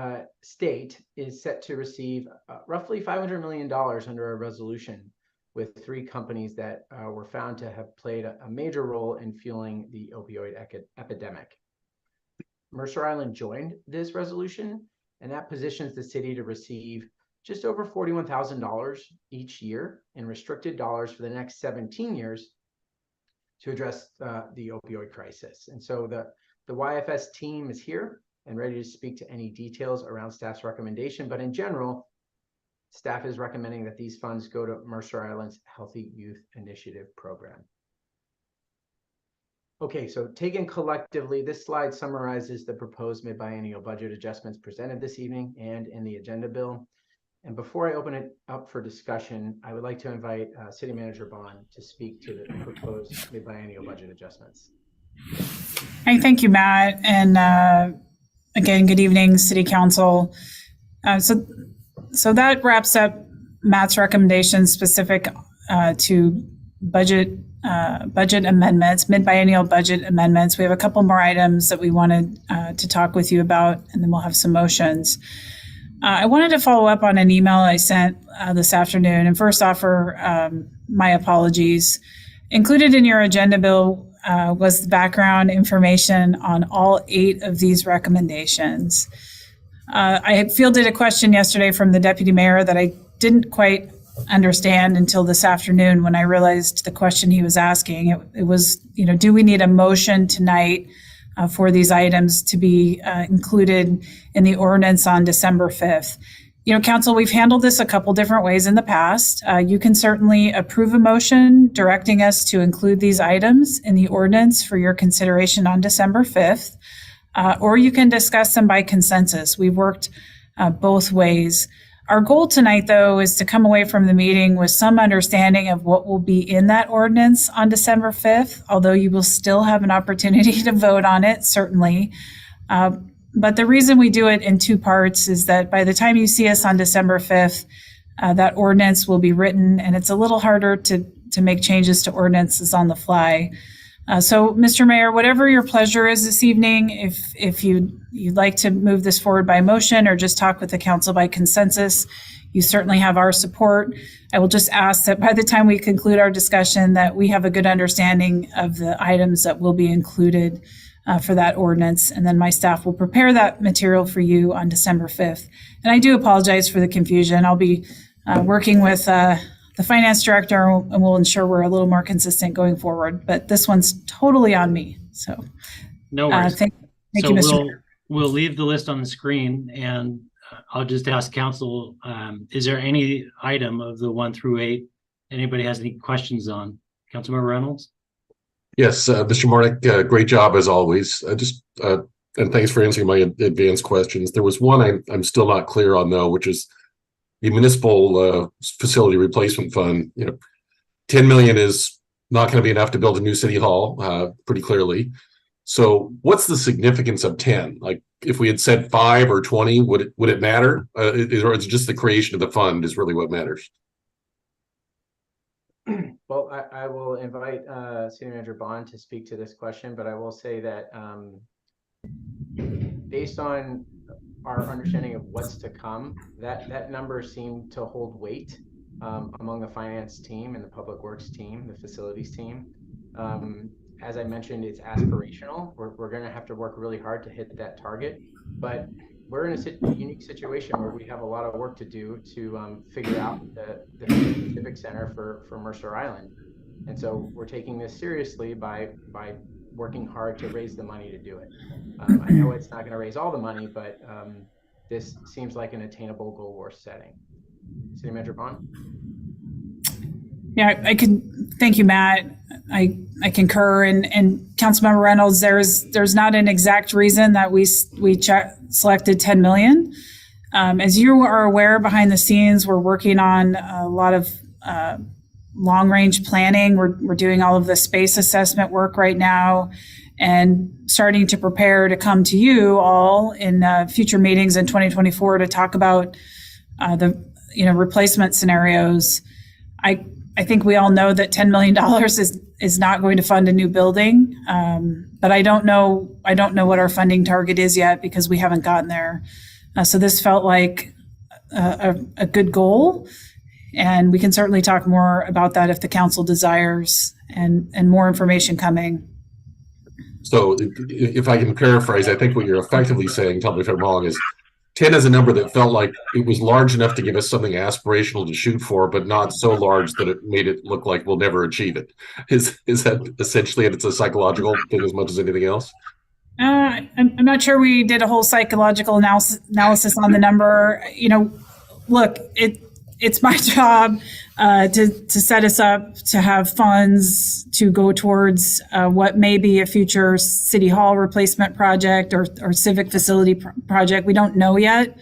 State is set to receive roughly $500 million under a resolution with 3 companies that were found to have played a major role in fueling the opioid epidemic. Mercer Island joined this resolution, and that positions the city to receive just over $41,000 each year in restricted dollars for the next 17 years to address the opioid crisis. And so the YFS team is here and ready to speak to any details around staff's recommendation. But in general, staff is recommending that these funds go to Mercer Island's Healthy Youth Initiative program. Okay, so taken collectively, this slide summarizes the proposed mid-biennial budget adjustments presented this evening and in the agenda bill. And before I open it up for discussion, I would like to invite City Manager Bond to speak to the proposed mid-biennial budget adjustments.
Hey, thank you, Matt. And again, good evening, City Council. So that wraps up Matt's recommendations specific to budget amendments, mid-biennial budget amendments. We have a couple more items that we wanted to talk with you about, and then we'll have some motions. I wanted to follow up on an email I sent this afternoon, and first offer my apologies. Included in your agenda bill was the background information on all 8 of these recommendations. I had fielded a question yesterday from the deputy mayor that I didn't quite understand until this afternoon when I realized the question he was asking. It was, do we need a motion tonight for these items to be included in the ordinance on December 5th? Council, we've handled this a couple different ways in the past. You can certainly approve a motion directing us to include these items in the ordinance for your consideration on December 5th, or you can discuss them by consensus. We've worked both ways. Our goal tonight, though, is to come away from the meeting with some understanding of what will be in that ordinance on December 5th, although you will still have an opportunity to vote on it, certainly. But the reason we do it in 2 parts is that by the time you see us on December 5th, that ordinance will be written, and it's a little harder to make changes to ordinances on the fly. So, Mr. Mayor, whatever your pleasure is this evening, if you'd like to move this forward by motion or just talk with the council by consensus, you certainly have our support. I will just ask that by the time we conclude our discussion that we have a good understanding of the items that will be included for that ordinance, and then my staff will prepare that material for you on December 5th. And I do apologize for the confusion. I'll be working with the finance director, and we'll ensure we're a little more consistent going forward. But this one's totally on me. So,
no worries.
Thank you, Mr. Mayor.
We'll leave the list on the screen, and I'll just ask council: is there any item of the 1 through 8 anybody has any questions on? Councilmember Reynolds.
Yes, Mr. Mornick, great job as always. Just
and thanks for answering my advanced questions. There was one I'm still not clear on though, which is the municipal facility replacement fund. 10 million is not going to be enough to build a new city hall, pretty clearly. So what's the significance of 10? Like if we had said 5 or 20, would it matter? Or is it just the creation of the fund is really what matters?
Well, I will invite City Manager Bond to speak to this question, but I will say that based on our understanding of what's to come, that number seemed to hold weight among the finance team and the public works team, the facilities team. As I mentioned, it's aspirational. We're going to have to work really hard to hit that target, but we're in a unique situation where we have a lot of work to do to figure out the Civic Center for Mercer Island. And so we're taking this seriously by working hard to raise the money to do it. I know it's not going to raise all the money, but this seems like an attainable goal worth setting. City Manager Bond?
Yeah, I can. Thank you, Matt. I concur. And Councilmember Reynolds, there's not an exact reason that we selected 10 million. As you are aware, behind the scenes, we're working on a lot of long range planning. We're doing all of the space assessment work right now and starting to prepare to come to you all in future meetings in 2024 to talk about the replacement scenarios. I think we all know that $10 million is not going to fund a new building, but I don't know what our funding target is yet because we haven't gotten there. So this felt like a good goal, and we can certainly talk more about that if the council desires, and more information coming.
So if I can paraphrase, I think what you're effectively saying, tell me if I'm wrong, is 10 is a number that felt like it was large enough to give us something aspirational to shoot for, but not so large that it made it look like we'll never achieve it. Is that essentially it? It's a psychological thing as much as anything else?
I'm not sure we did a whole psychological analysis on the number. Look, it's my job to set us up to have funds to go towards what may be a future city hall replacement project or civic facility project. We don't know yet.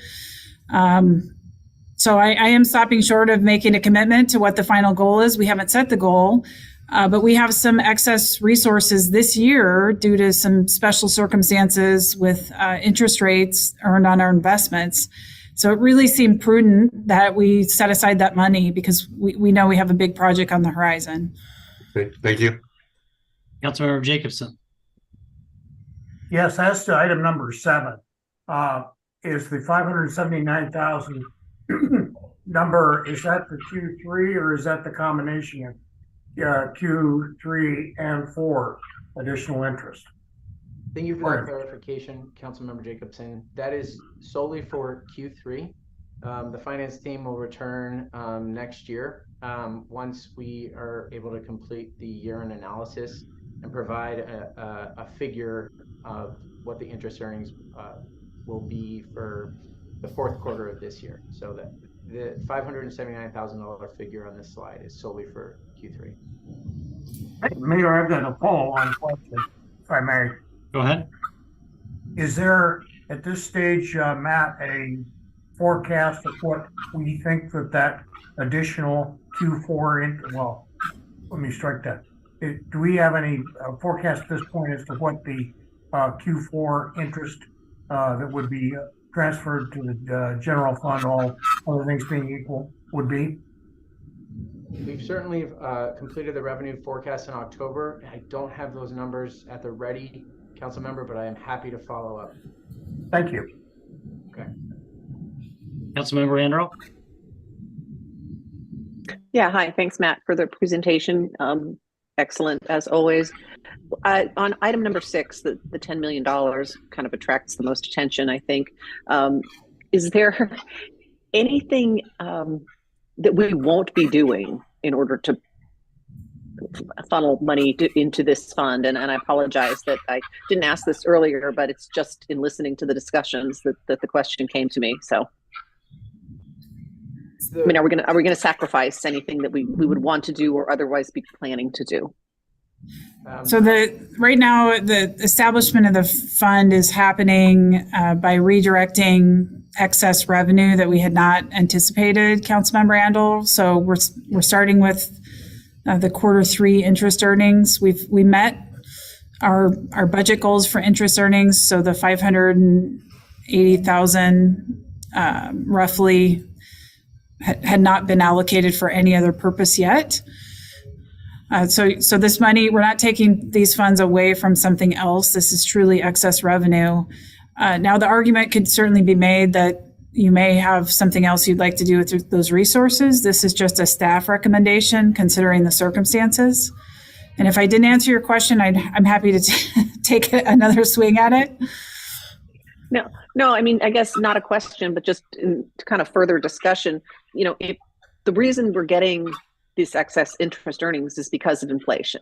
So I am stopping short of making a commitment to what the final goal is. We haven't set the goal, but we have some excess resources this year due to some special circumstances with interest rates earned on our investments. So it really seemed prudent that we set aside that money because we know we have a big project on the horizon.
Okay, thank you.
Councilmember Jacobson.
Yes, as to item number 7, is the 579,000 number, is that the Q3 or is that the combination of Q3 and 4 additional interest?
Thank you for that clarification, Councilmember Jacobson. That is solely for Q3. The finance team will return next year once we are able to complete the year-end analysis and provide a figure of what the interest earnings will be for the fourth quarter of this year. So that the $579,000 figure on this slide is solely for Q3.
Mayor, I've got a follow-on question, if I may.
Go ahead.
Is there, at this stage, Matt, a forecast of what we think that additional Q4, well, let me strike that. Do we have any forecast at this point as to what the Q4 interest that would be transferred to the general fund, all other things being equal, would be?
We've certainly completed the revenue forecast in October. I don't have those numbers at the ready, council member, but I am happy to follow up.
Thank you.
Okay.
Councilmember Andrew.
Yeah, hi. Thanks, Matt, for the presentation. Excellent, as always. On item number 6, the $10 million kind of attracts the most attention, I think. Is there anything that we won't be doing in order to funnel money into this fund? And I apologize that I didn't ask this earlier, but it's just in listening to the discussions that the question came to me. So, I mean, are we gonna sacrifice anything that we would want to do or otherwise be planning to do?
So right now, the establishment of the fund is happening by redirecting excess revenue that we had not anticipated, Councilmember Andel. So we're starting with the Q3 interest earnings. We met our budget goals for interest earnings. So the 580,000 roughly had not been allocated for any other purpose yet. So this money, we're not taking these funds away from something else. This is truly excess revenue. Now, the argument could certainly be made that you may have something else you'd like to do with those resources. This is just a staff recommendation considering the circumstances. And if I didn't answer your question, I'm happy to take another swing at it.
No, I mean, I guess not a question, but just in kind of further discussion, if the reason we're getting this excess interest earnings is because of inflation,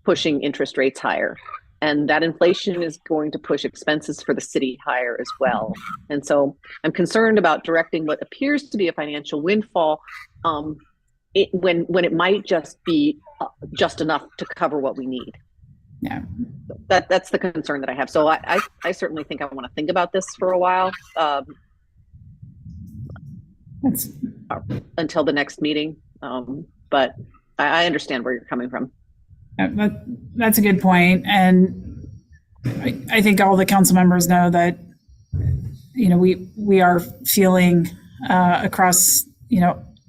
pushing interest rates higher. And that inflation is going to push expenses for the city higher as well. And so I'm concerned about directing what appears to be a financial windfall when it might just be just enough to cover what we need.
Yeah,
that's the concern that I have. So I certainly think I want to think about this for a while until the next meeting. But I understand where you're coming from.
That's a good point. And I think all the council members know that, we are feeling across,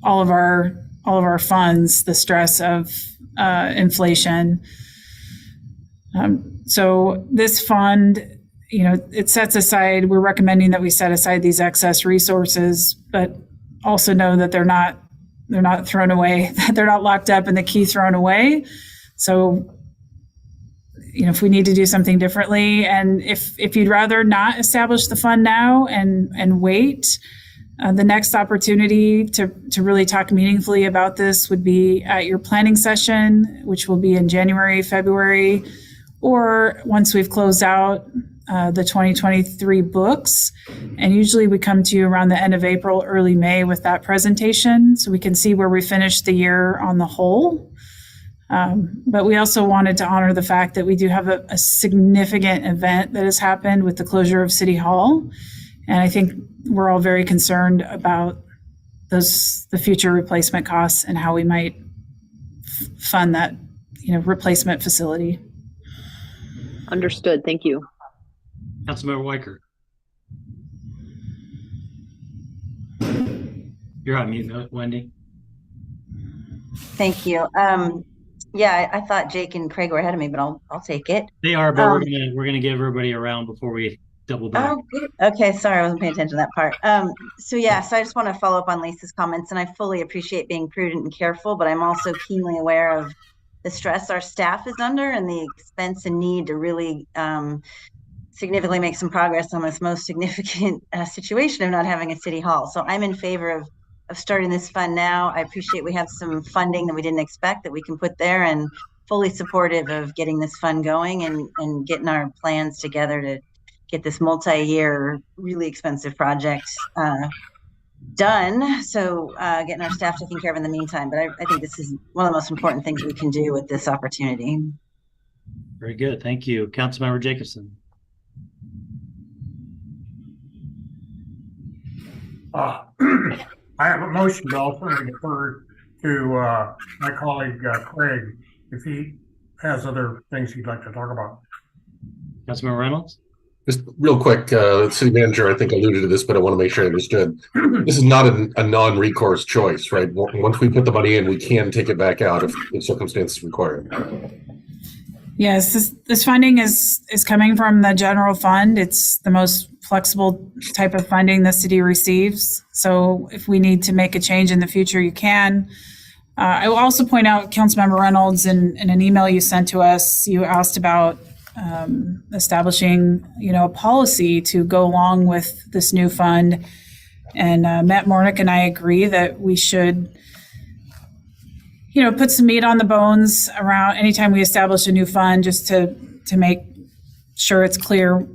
all of our funds, the stress of inflation. So this fund, it sets aside, we're recommending that we set aside these excess resources, but also know that they're not thrown away, they're not locked up and the key thrown away. So, if we need to do something differently, and if you'd rather not establish the fund now and wait, the next opportunity to really talk meaningfully about this would be at your planning session, which will be in January, February, or once we've closed out the 2023 books. And usually we come to you around the end of April, early May with that presentation, so we can see where we finished the year on the whole. But we also wanted to honor the fact that we do have a significant event that has happened with the closure of City Hall. And I think we're all very concerned about the future replacement costs and how we might fund that, replacement facility.
Understood. Thank you.
Councilmember Weicker. You're on mute, Wendy.
Thank you. Yeah, I thought Jake and Craig were ahead of me, but I'll take it.
They are, but we're gonna give everybody a round before we double back.
Oh, good. Okay, sorry, I wasn't paying attention to that part. So I just want to follow up on Lisa's comments, and I fully appreciate being prudent and careful, but I'm also keenly aware of the stress our staff is under and the expense and need to really significantly make some progress on this most significant situation of not having a city hall. So I'm in favor of starting this fund now. I appreciate we have some funding that we didn't expect that we can put there, and fully supportive of getting this fund going and getting our plans together to get this multi-year, really expensive project done. So getting our staff taken care of in the meantime. But I think this is one of the most important things we can do with this opportunity.
Very good. Thank you. Councilmember Jacobson.
I have a motion, but I'll turn it defer to my colleague Craig if he has other things he'd like to talk about.
Councilmember Reynolds.
Just real quick, the city manager, I think, alluded to this, but I want to make sure I understood. This is not a non-recourse choice, right? Once we put the money in, we can take it back out if circumstances require it.
Yes, this funding is coming from the general fund. It's the most flexible type of funding the city receives. So if we need to make a change in the future, you can. I will also point out, Councilmember Reynolds, in an email you sent to us, you asked about establishing, a policy to go along with this new fund. And Matt Mornick and I agree that we should, put some meat on the bones around anytime we establish a new fund, just to make sure it's clear,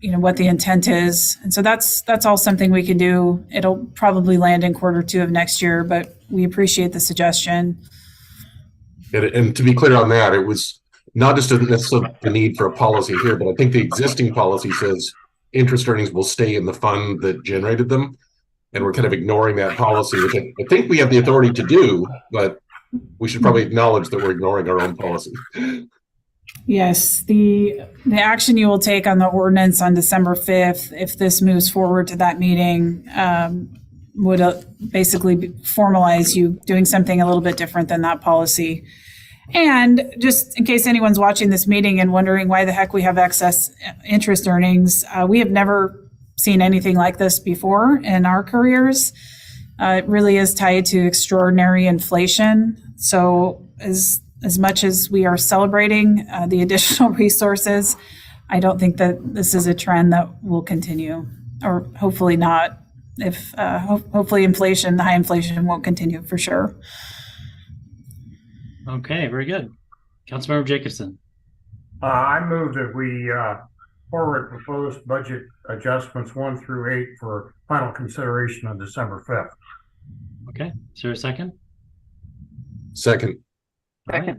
what the intent is. And so that's all something we can do. It'll probably land in Q2 of next year, but we appreciate the suggestion.
And to be clear on that, it was not just necessarily the need for a policy here, but I think the existing policy says interest earnings will stay in the fund that generated them. And we're kind of ignoring that policy, which I think we have the authority to do, but we should probably acknowledge that we're ignoring our own policy.
Yes, the action you will take on the ordinance on December 5th, if this moves forward to that meeting, would basically formalize you doing something a little bit different than that policy. And just in case anyone's watching this meeting and wondering why the heck we have excess interest earnings, we have never seen anything like this before in our careers. It really is tied to extraordinary inflation. So as much as we are celebrating the additional resources, I don't think that this is a trend that will continue, or hopefully not. If hopefully the high inflation won't continue for sure.
Okay, very good. Councilmember Jacobson.
I move that we forward proposed budget adjustments 1 through 8 for final consideration on December 5th.
Okay, is there a second?
Second.
All right,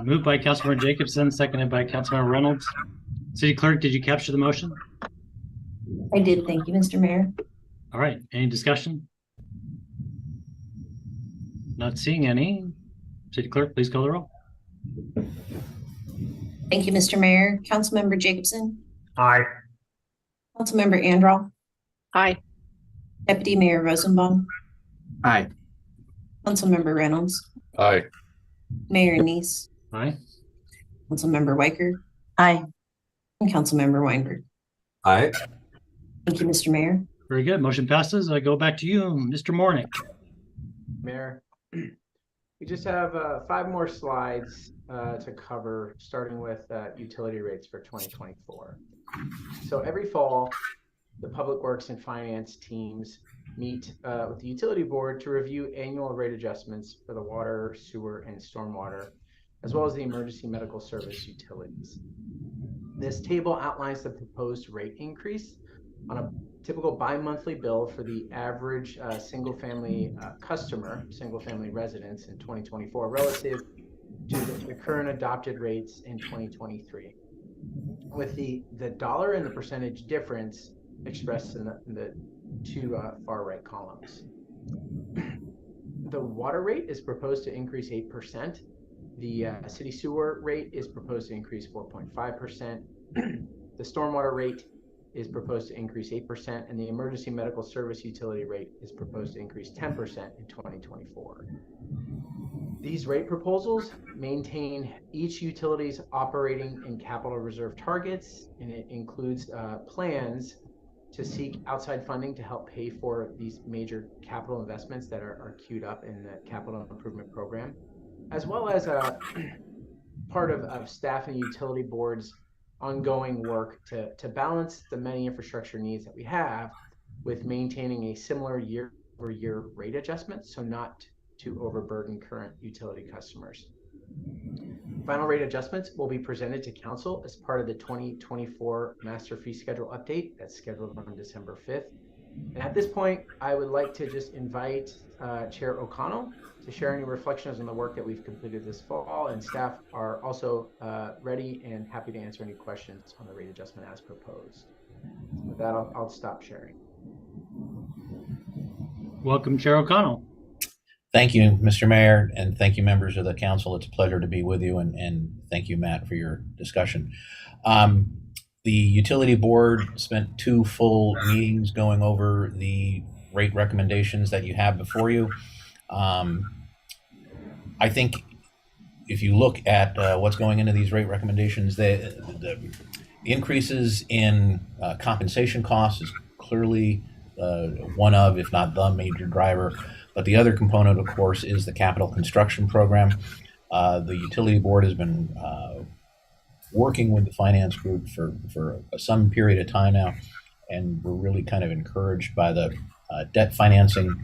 moved by Councilmember Jacobson, seconded by Councilmember Reynolds. City Clerk, did you capture the motion?
I did. Thank you, Mr. Mayor.
All right, any discussion? Not seeing any. City Clerk, please call the roll.
Thank you, Mr. Mayor. Councilmember Jacobson.
Aye.
Councilmember Andral.
Aye.
Deputy Mayor Rosenbaum.
Aye.
Councilmember Reynolds.
Aye.
Mayor Neese.
Aye.
Councilmember Weicker.
Aye.
And Councilmember Weinberg.
Aye.
Thank you, Mr. Mayor.
Very good. Motion passes. I go back to you, Mr. Mornick.
Mayor, we just have 5 more slides to cover, starting with utility rates for 2024. So every fall, the Public Works and Finance teams meet with the Utility Board to review annual rate adjustments for the water, sewer, and stormwater, as well as the emergency medical service utilities. This table outlines the proposed rate increase on a typical bi-monthly bill for the average single-family customer, single-family residents in 2024 relative to the current adopted rates in 2023, with the dollar and the percentage difference expressed in the 2 far right columns. The water rate is proposed to increase 8%. The city sewer rate is proposed to increase 4.5%. The stormwater rate is proposed to increase 8%, and the emergency medical service utility rate is proposed to increase 10% in 2024. These rate proposals maintain each utility's operating and capital reserve targets, and it includes plans to seek outside funding to help pay for these major capital investments that are queued up in the capital improvement program, as well as part of staff and utility boards' ongoing work to balance the many infrastructure needs that we have with maintaining a similar year-over-year rate adjustment, so not to overburden current utility customers. Final rate adjustments will be presented to Council as part of the 2024 Master Fee Schedule update that's scheduled on December 5th. And at this point, I would like to just invite Chair O'Connell to share any reflections on the work that we've completed this fall, and staff are also ready and happy to answer any questions on the rate adjustment as proposed. With that, I'll stop sharing.
Welcome, Chair O'Connell.
Thank you, Mr. Mayor, and thank you, members of the council. It's a pleasure to be with you, and thank you, Matt, for your discussion. The utility board spent 2 full meetings going over the rate recommendations that you have before you. I think if you look at what's going into these rate recommendations, the increases in compensation costs is clearly one of, if not the major driver. But the other component, of course, is the capital construction program. The utility board has been working with the finance group for some period of time now, and we're really kind of encouraged by the debt financing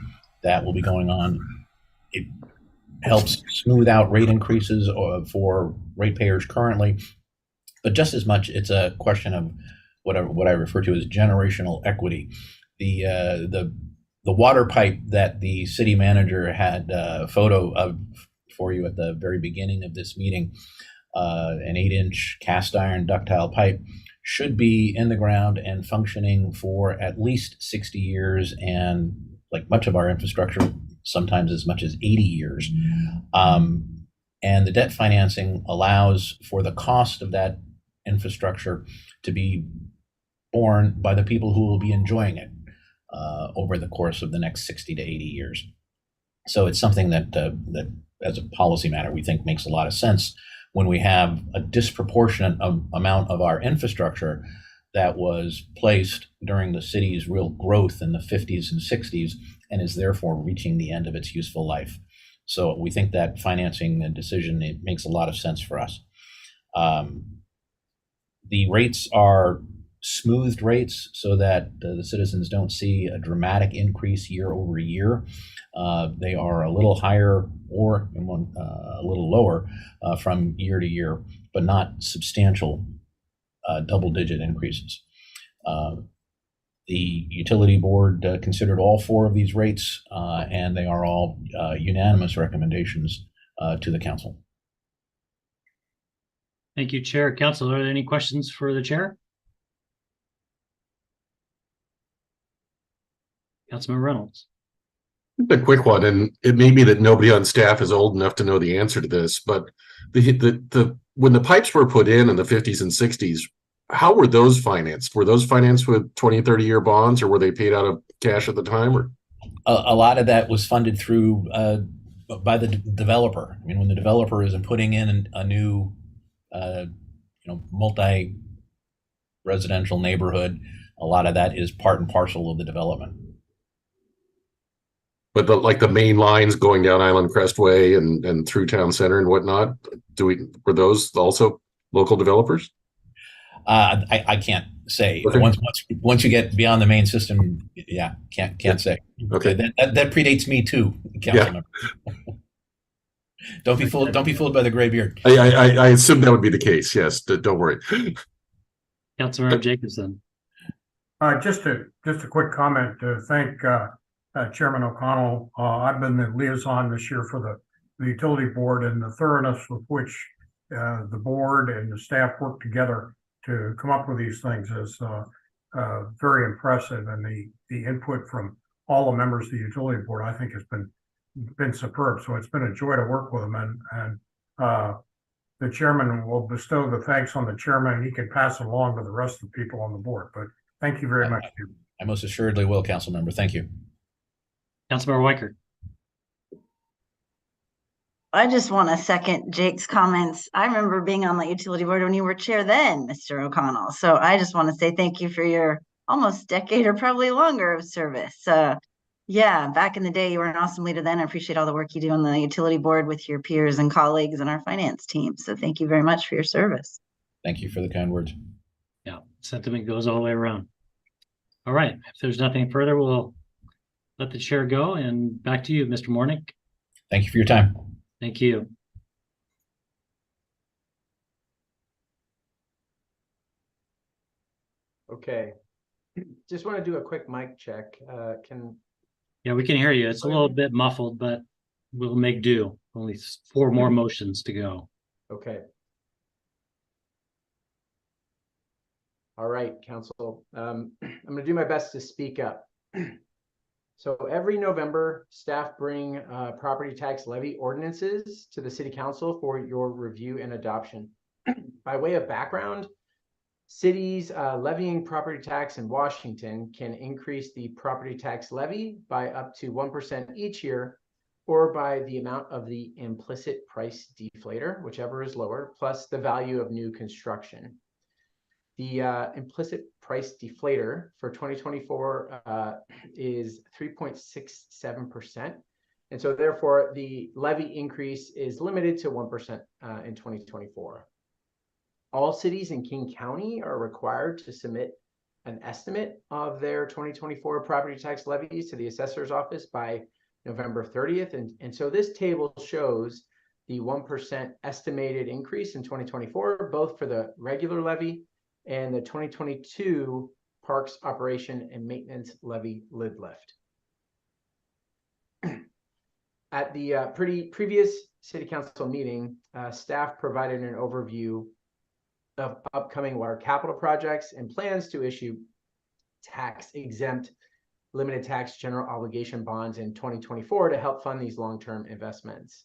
that will be going on. It helps smooth out rate increases for ratepayers currently, but just as much, it's a question of what I refer to as generational equity. The water pipe that the city manager had a photo of for you at the very beginning of this meeting an 8-inch cast iron ductile pipe should be in the ground and functioning for at least 60 years, and like much of our infrastructure, sometimes as much as 80 years. And the debt financing allows for the cost of that infrastructure to be borne by the people who will be enjoying it over the course of the next 60 to 80 years. So it's something that, that as a policy matter, we think makes a lot of sense when we have a disproportionate amount of our infrastructure that was placed during the city's real growth in the 50s and 60s and is therefore reaching the end of its useful life. So we think that financing decision, it makes a lot of sense for us. The rates are smoothed rates so that the citizens don't see a dramatic increase year over year. They are a little higher or a little lower from year to year, but not substantial double-digit increases. The utility board considered all 4 of these rates, and they are all unanimous recommendations to the council.
Thank you, Chair. Council, are there any questions for the chair? Councilman Reynolds.
A quick one, and it may be that nobody on staff is old enough to know the answer to this, but when the pipes were put in the 50s and 60s, how were those financed? Were those financed with 20, 30-year bonds, or were they paid out of cash at the time? Or
a lot of that was funded through by the developer. I mean, when the developer is putting in a new, multi-residential neighborhood, a lot of that is part and parcel of the development.
But the main lines going down Island Crestway and through town center and whatnot, were those also local developers?
I can't say.
Okay.
Once you get beyond the main system, yeah, can't say.
Okay,
that predates me too, council member. Don't be fooled by the gray beard.
I assume that would be the case. Yes, don't worry.
Councilmember Jacobson.
Just a quick comment to thank Chairman O'Connell. I've been the liaison this year for the utility board, and the thoroughness with which the board and the staff work together to come up with these things is very impressive, and the input from all the members of the utility board, I think, has been superb. So it's been a joy to work with them, and the chairman will bestow the thanks on the chairman, and he can pass it along to the rest of the people on the board. But thank you very much.
I most assuredly will, council member. Thank you.
Councilmember Weicker.
I just want to second Jake's comments. I remember being on the utility board when you were chair then, Mr. O'Connell. So I just want to say thank you for your almost decade or probably longer of service. Yeah, back in the day, you were an awesome leader then. I appreciate all the work you do on the utility board with your peers and colleagues and our finance team. So thank you very much for your service.
Thank you for the kind words.
Yeah, sentiment goes all the way around. All right, if there's nothing further, we'll let the chair go, and back to you, Mr. Mornick.
Thank you for your time.
Thank you.
Okay. Just want to do a quick mic check.
Yeah, we can hear you. It's a little bit muffled, but we'll make do. Only 4 more motions to go.
Okay. All right, council. I'm going to do my best to speak up. So every November, staff bring property tax levy ordinances to the city council for your review and adoption. By way of background, cities levying property tax in Washington can increase the property tax levy by up to 1% each year, or by the amount of the implicit price deflator, whichever is lower, plus the value of new construction. The implicit price deflator for 2024 is 3.67%. And so therefore the levy increase is limited to 1% in 2024. All cities in King County are required to submit an estimate of their 2024 property tax levies to the assessor's office by November 30th. And so this table shows the 1% estimated increase in 2024, both for the regular levy and the 2022 Parks Operation and Maintenance Levy lid lift. At the previous city council meeting, staff provided an overview of upcoming water capital projects and plans to issue tax-exempt limited tax general obligation bonds in 2024 to help fund these long-term investments.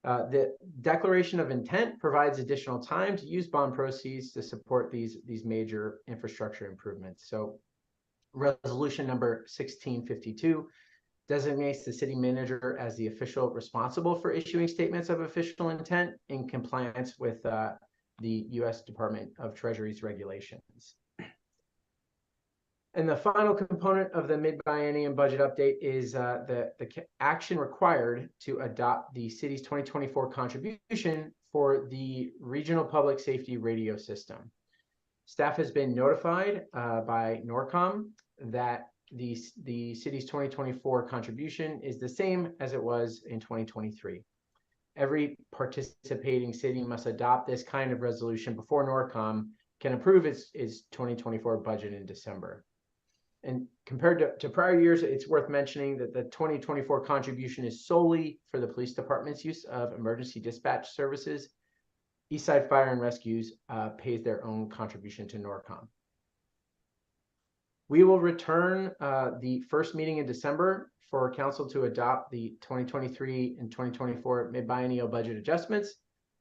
The declaration of intent provides additional time to use bond proceeds to support these major infrastructure improvements. So resolution number 1652 designates the city manager as the official responsible for issuing statements of official intent in compliance with the U.S. Department of Treasury's regulations. And the final component of the mid-biennial budget update is the action required to adopt the city's 2024 contribution for the regional public safety radio system. Staff has been notified by NORCOM that the city's 2024 contribution is the same as it was in 2023. Every participating city must adopt this kind of resolution before NORCOM can approve its 2024 budget in December. And compared to prior years, it's worth mentioning that the 2024 contribution is solely for the police department's use of emergency dispatch services. Eastside Fire and Rescues pays their own contribution to NORCOM. We will return the first meeting in December for council to adopt the 2023 and 2024 mid-biennial budget adjustments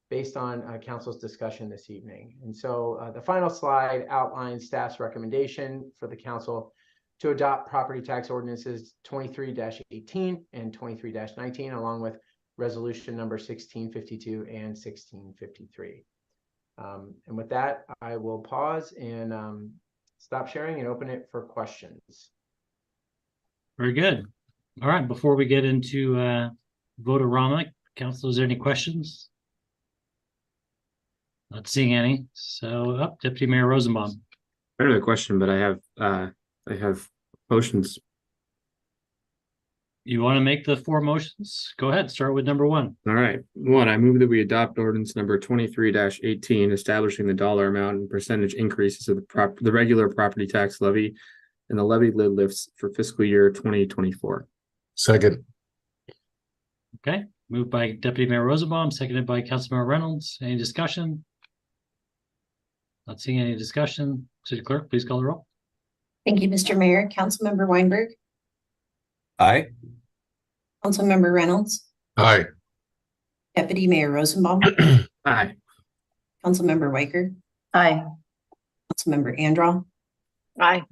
based on council's discussion this evening. And so the final slide outlines staff's recommendation for the council to adopt property tax ordinances 23-18 and 23-19, along with resolution number 1652 and 1653. And with that, I will pause and stop sharing and open it for questions.
Very good. All right, before we get into vote-a-rama, council, is there any questions? Not seeing any. So, Deputy Mayor Rosenbaum.
I don't have a question, but I have motions.
You want to make the 4 motions? Go ahead. Start with number 1.
All right. 1, I move that we adopt ordinance number 23-18, establishing the dollar amount and percentage increases of the regular property tax levy and the levy lid lifts for fiscal year 2024.
Second.
Okay. Moved by Deputy Mayor Rosenbaum, seconded by Councilmember Reynolds. Any discussion? Not seeing any discussion. City Clerk, please call the roll.
Thank you, Mr. Mayor. Councilmember Weinberg,
Aye.
Councilmember Reynolds,
Aye.
Deputy Mayor Rosenbaum,
Aye.
Councilmember Weicker,
Aye.
Councilmember Andral,
Aye.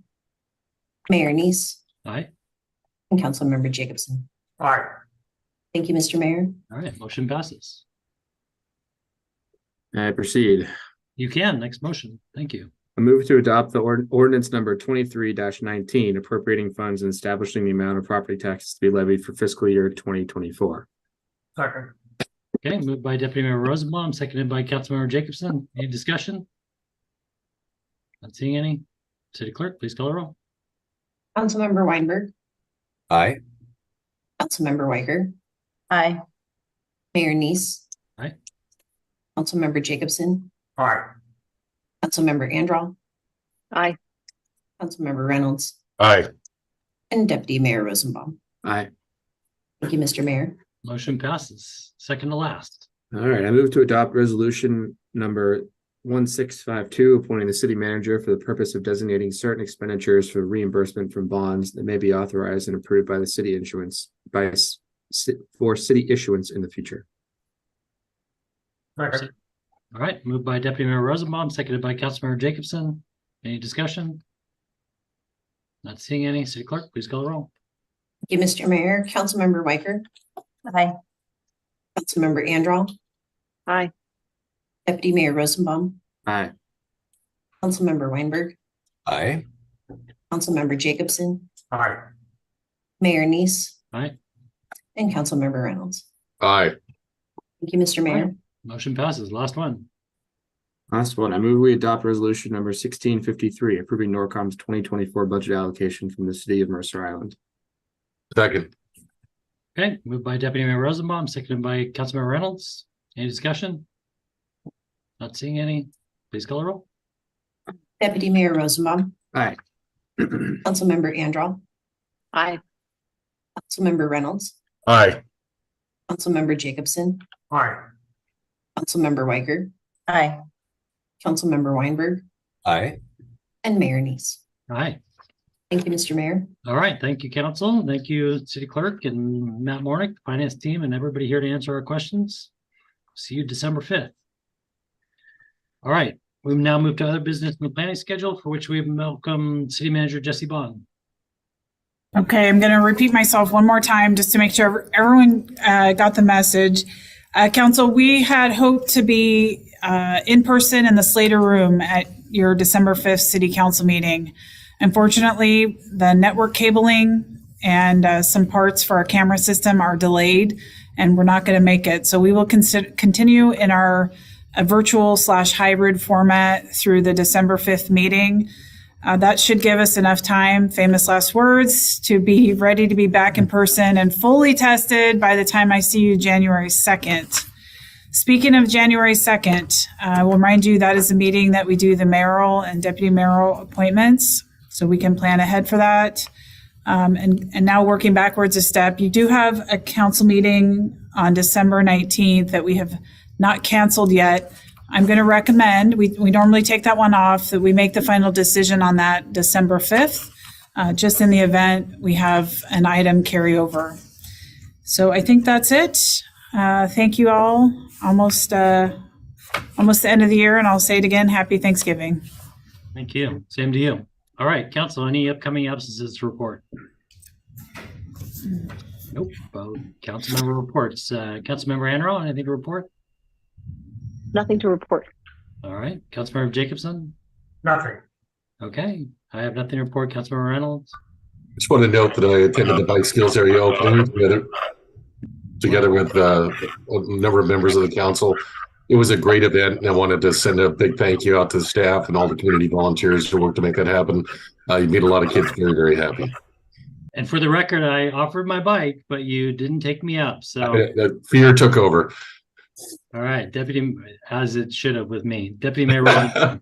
Mayor Neese,
Aye.
and Councilmember Jacobson.
Aye.
Thank you, Mr. Mayor.
All right. Motion passes.
I proceed.
You can. Next motion. Thank you.
I move to adopt the ordinance number 23-19, appropriating funds and establishing the amount of property taxes to be levied for fiscal year 2024.
Second.
Okay. Moved by Deputy Mayor Rosenbaum, seconded by Councilmember Jacobson. Any discussion? Not seeing any. City Clerk, please call the roll.
Councilmember Weinberg,
Aye.
Councilmember Weicker,
Aye.
Mayor Neese.
Aye.
Councilmember Jacobson,
Aye.
Councilmember Andral,
Aye.
Councilmember Reynolds,
Aye.
and Deputy Mayor Rosenbaum.
Aye.
Thank you, Mr. Mayor.
Motion passes. Second to last.
All right. I move to adopt resolution number 1652, appointing the city manager for the purpose of designating certain expenditures for reimbursement from bonds that may be authorized and approved by the city for city issuance in the future.
Second.
All right. Moved by Deputy Mayor Rosenbaum, seconded by Councilmember Jacobson. Any discussion? Not seeing any. City Clerk, please call the roll.
Thank you, Mr. Mayor. Councilmember Weicker,
Aye.
Councilmember Andral,
Aye.
Deputy Mayor Rosenbaum,
Aye.
Councilmember Weinberg,
Aye.
Councilmember Jacobson,
Aye.
Mayor Neese,
Aye.
and Councilmember Reynolds.
Aye.
Thank you, Mr. Mayor.
Motion passes. Last one.
Last one, I move we adopt resolution number 1653, approving NORCOM's 2024 budget allocation from the city of Mercer Island.
Second.
Okay. Moved by Deputy Mayor Rosenbaum, seconded by Councilmember Reynolds. Any discussion? Not seeing any. Please call the roll.
Deputy Mayor Rosenbaum,
Aye.
Councilmember Andral,
Aye.
Councilmember Reynolds,
Aye.
Councilmember Jacobson,
Aye.
Councilmember Weiger,
Aye.
Councilmember Weinberg,
Aye.
and Mayor Neese.
Aye.
Thank you, Mr. Mayor.
All right. Thank you, council. Thank you, city clerk and Matt Mornick, finance team, and everybody here to answer our questions. See you December 5th. All right. We now move to other business in the planning schedule, for which we welcome City Manager Jesse Bond.
Okay, I'm going to repeat myself one more time just to make sure everyone got the message. Council, we had hoped to be in person in the Slater Room at your December 5th City Council meeting. Unfortunately, the network cabling and some parts for our camera system are delayed, and we're not going to make it. So we will continue in our virtual/hybrid format through the December 5th meeting. That should give us enough time, famous last words, to be ready to be back in person and fully tested by the time I see you January 2nd. Speaking of January 2nd, I will remind you that is a meeting that we do the mayoral and deputy mayoral appointments, so we can plan ahead for that. And now working backwards a step, you do have a council meeting on December 19th that we have not canceled yet. I'm going to recommend, we normally take that one off, that we make the final decision on that December 5th, just in the event we have an item carry over. So I think that's it. Thank you all. Almost the end of the year, and I'll say it again, happy Thanksgiving.
Thank you. Same to you. All right, council, any upcoming absences to report? Nope. Council member reports. Councilmember Anro, anything to report?
Nothing to report.
All right. Councilmember Jacobson?
Nothing.
Okay. I have nothing to report. Councilmember Reynolds?
Just want to note that I attended the bike skills area opening together with a number of members of the council. It was a great event, and I wanted to send a big thank you out to the staff and all the community volunteers who worked to make that happen. You made a lot of kids very, very happy.
And for the record, I offered my bike, but you didn't take me up. So
fear took over.
All right, Deputy, as it should have with me. Deputy Mayor Rowland.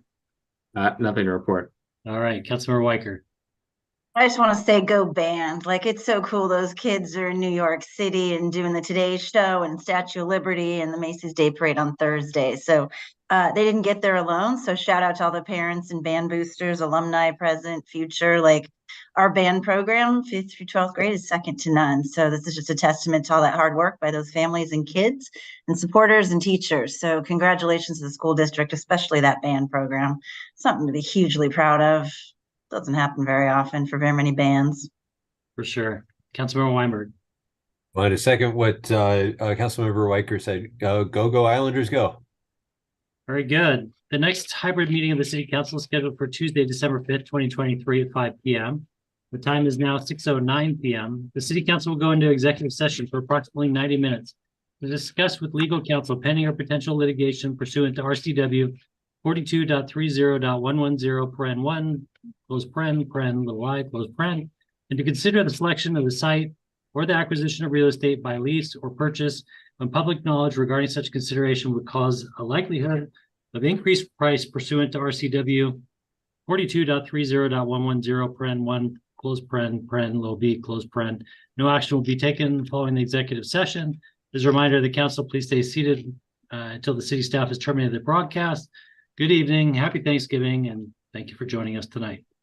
Nothing to report.
All right, Councilmember Weicker.
I just want to say go band. Like, it's so cool. Those kids are in New York City and doing the Today Show and Statue of Liberty and the Macy's Day Parade on Thursday. So they didn't get there alone. So shout out to all the parents and band boosters, alumni, present, future. Like, our band program, 5th through 12th grade, is second to none. So this is just a testament to all that hard work by those families and kids and supporters and teachers. So congratulations to the school district, especially that band program. Something to be hugely proud of. Doesn't happen very often for very many bands.
For sure. Councilmember Weinberg.
I wanted to second what Councilmember Weicker said. Go Islanders, go.
Very good. The next hybrid meeting of the City Council is scheduled for Tuesday, December 5th, 2023 at 5 p.m. The time is now 6:09 p.m. The City Council will go into executive session for approximately 90 minutes to discuss with legal counsel pending or potential litigation pursuant to RCW 42.30.110 close paren, little I, close paren, and to consider the selection of the site or the acquisition of real estate by lease or purchase when public knowledge regarding such consideration would cause a likelihood of increased price pursuant to RCW 42.30.110 paren 1 close paren, little b, close paren. No action will be taken following the executive session. As a reminder, the council, please stay seated until the city staff has terminated the broadcast. Good evening, happy Thanksgiving, and thank you for joining us tonight.